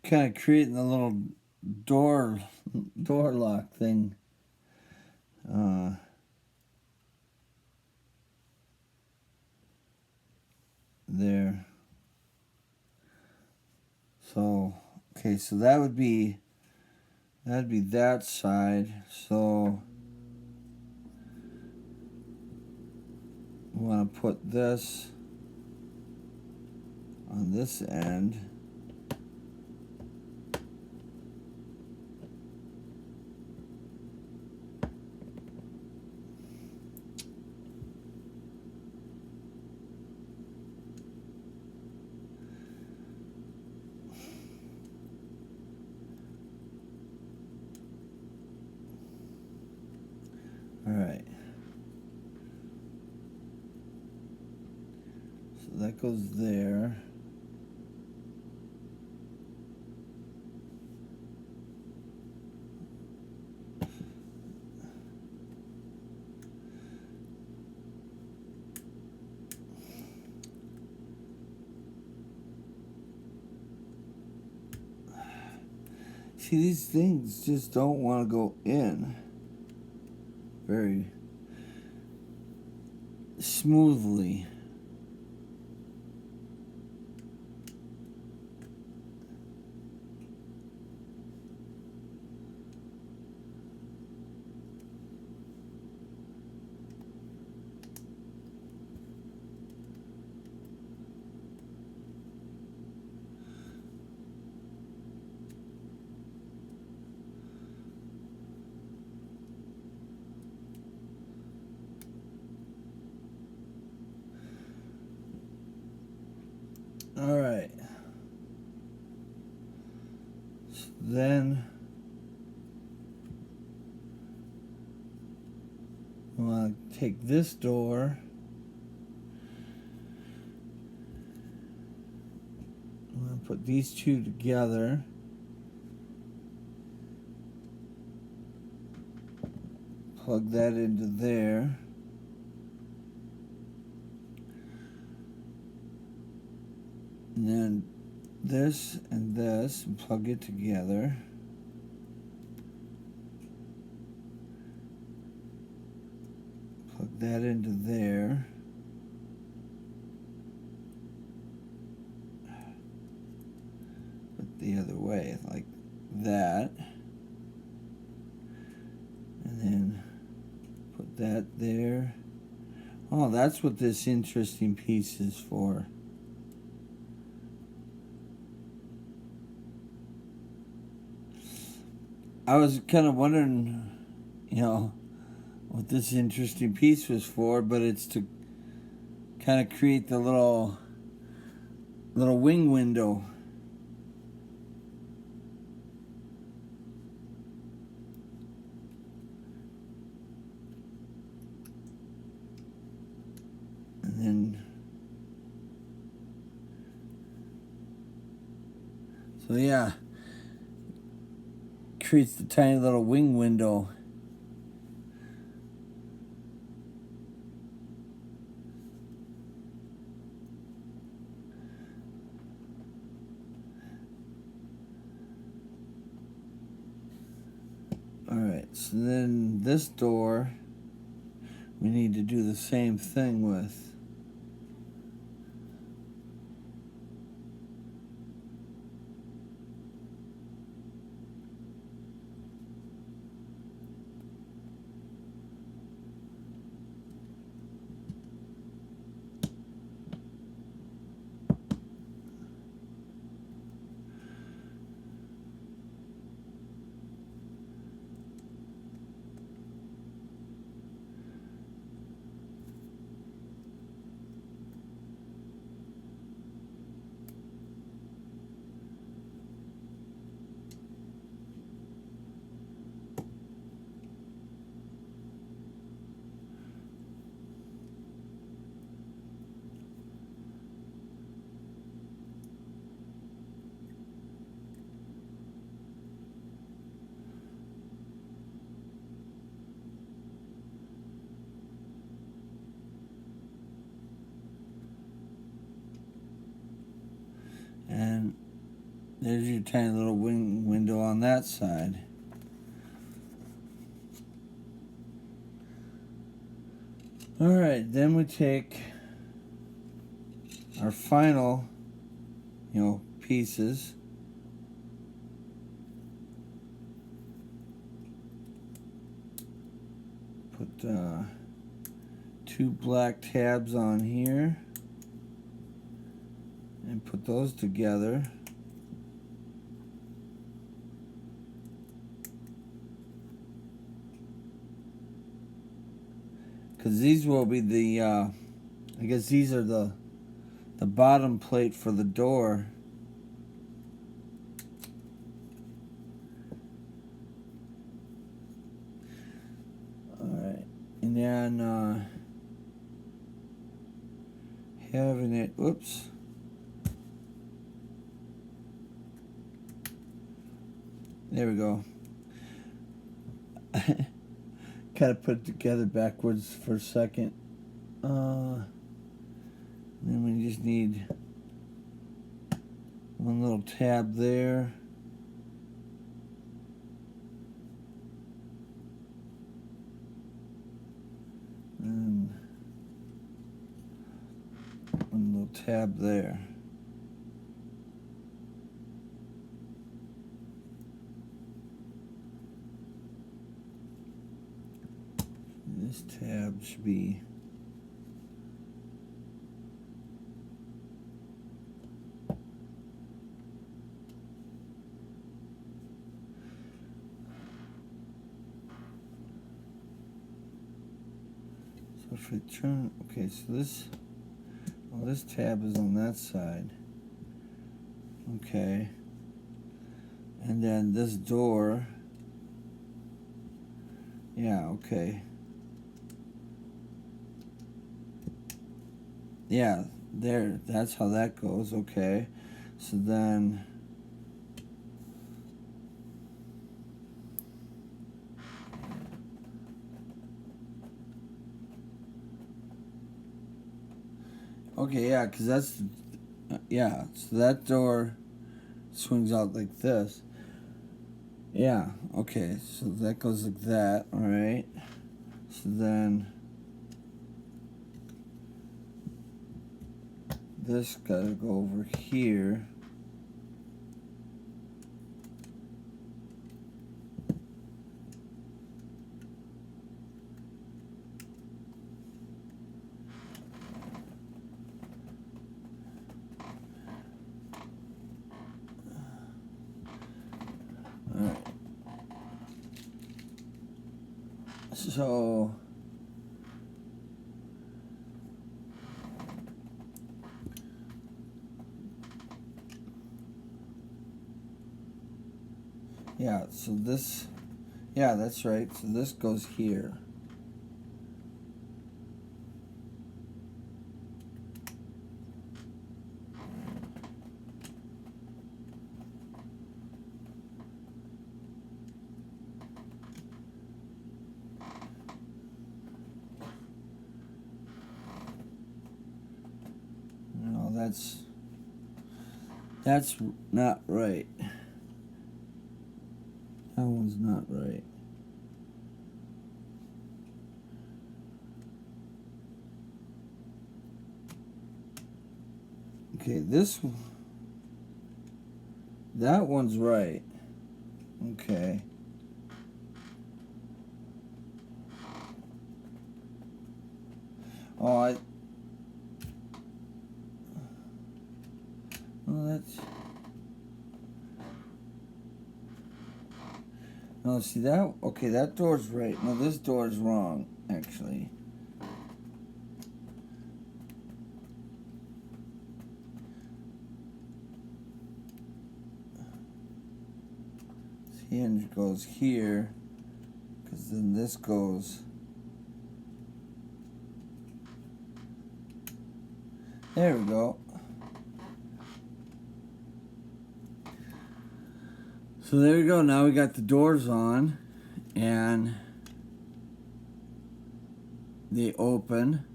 Kind of creating a little door lock thing. There. So, okay, so that would be That'd be that side. So we want to put this on this end. All right. So that goes there. See, these things just don't want to go in very smoothly. All right. So then we want to take this door. I'm going to put these two together. Plug that into there. And then this and this, and plug it together. Plug that into there. Put the other way, like that. And then put that there. Oh, that's what this interesting piece is for. I was kind of wondering, what this interesting piece was for, but it's to kind of create the little wing window. And then, so yeah, creates the tiny little wing window. Alright, so then this door we need to do the same thing with. And there's your tiny little wing window on that side. Alright, then we take our final, pieces. two black tabs on here and put those together. Because these will be the, I guess these are the bottom plate for the door. Alright, and then having it, whoops. There we go. Kind of put it together backwards for a second. Then we just need one little tab there. And one little tab there. This tab should be so if we turn, okay, so this, well, this tab is on that side. Okay. And then this door, yeah, okay. Yeah, there, that's how that goes, okay. So then, okay, yeah, because that's, yeah, so that door swings out like this. Yeah, okay, so that goes like that, alright. So then, this gotta go over here. Alright. So yeah, so this, yeah, that's right. So this goes here. No, that's not right. That one's not right. Okay, that one's right. Okay. Oh, well, that's, no, see that, okay, that door's right. No, this door's wrong, actually. This hinge goes here, because then this goes, there we go. So there we go. Now we got the doors on, and they open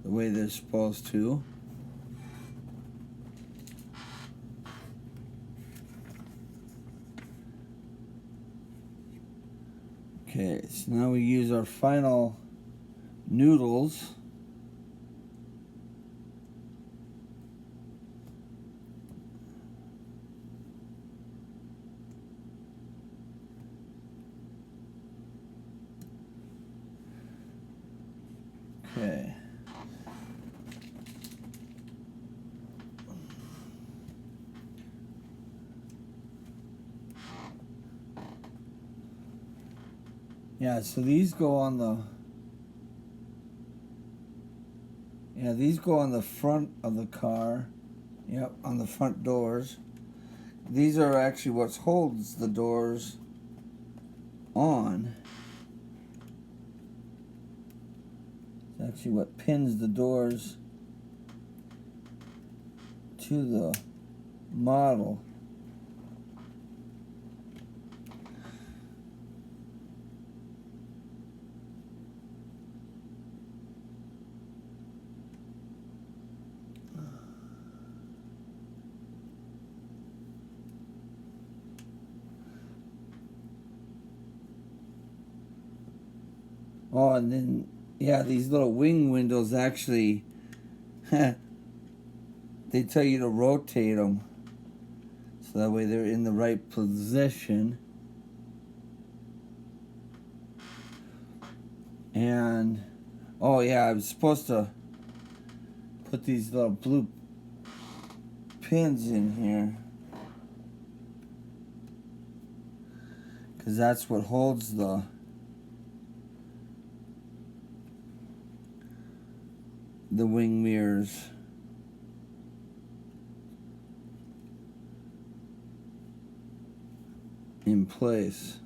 the way they're supposed to. Okay, so now we use our final noodles. Yeah, so these go on the... Yeah, these go on the front of the car. Yep, on the front doors. These are actually what holds the doors on. It's actually what pins the doors to the model. Oh, and then, yeah, these little wing windows actually, they tell you to rotate them. So that way they're in the right position. And, oh yeah, I was supposed to put these little blue pins in here. Because that's what holds the wing mirrors. In place.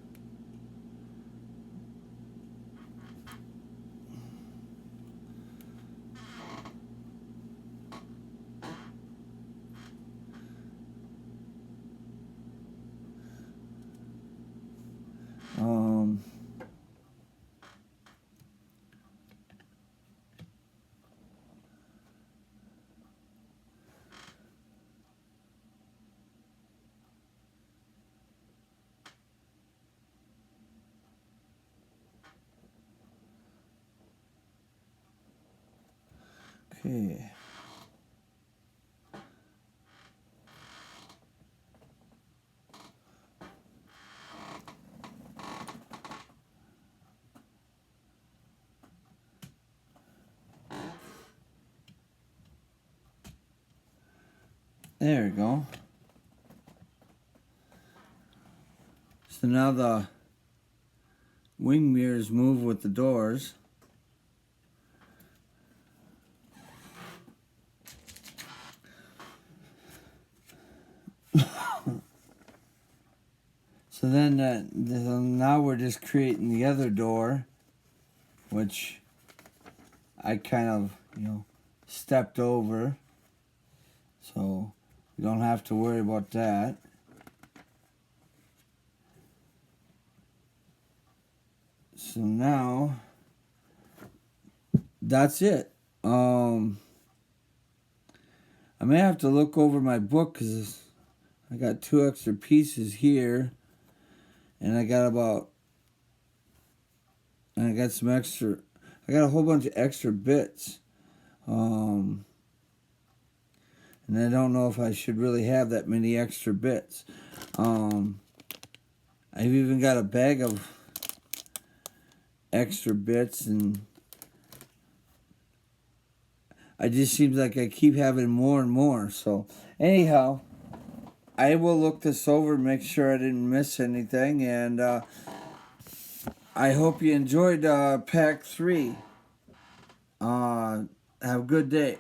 Okay. There we go. So now the wing mirrors move with the doors. So then now we're just creating the other door, which I kind of, stepped over. So you don't have to worry about that. So now that's it. I may have to look over my book because I got 2 extra pieces here, and I got some extra. I got a whole bunch of extra bits, and I don't know if I should really have that many extra bits. I've even got a bag of extra bits, and it just seems like I keep having more and more. So anyhow, I will look this over and make sure I didn't miss anything, and I hope you enjoyed pack 3. Have a good day.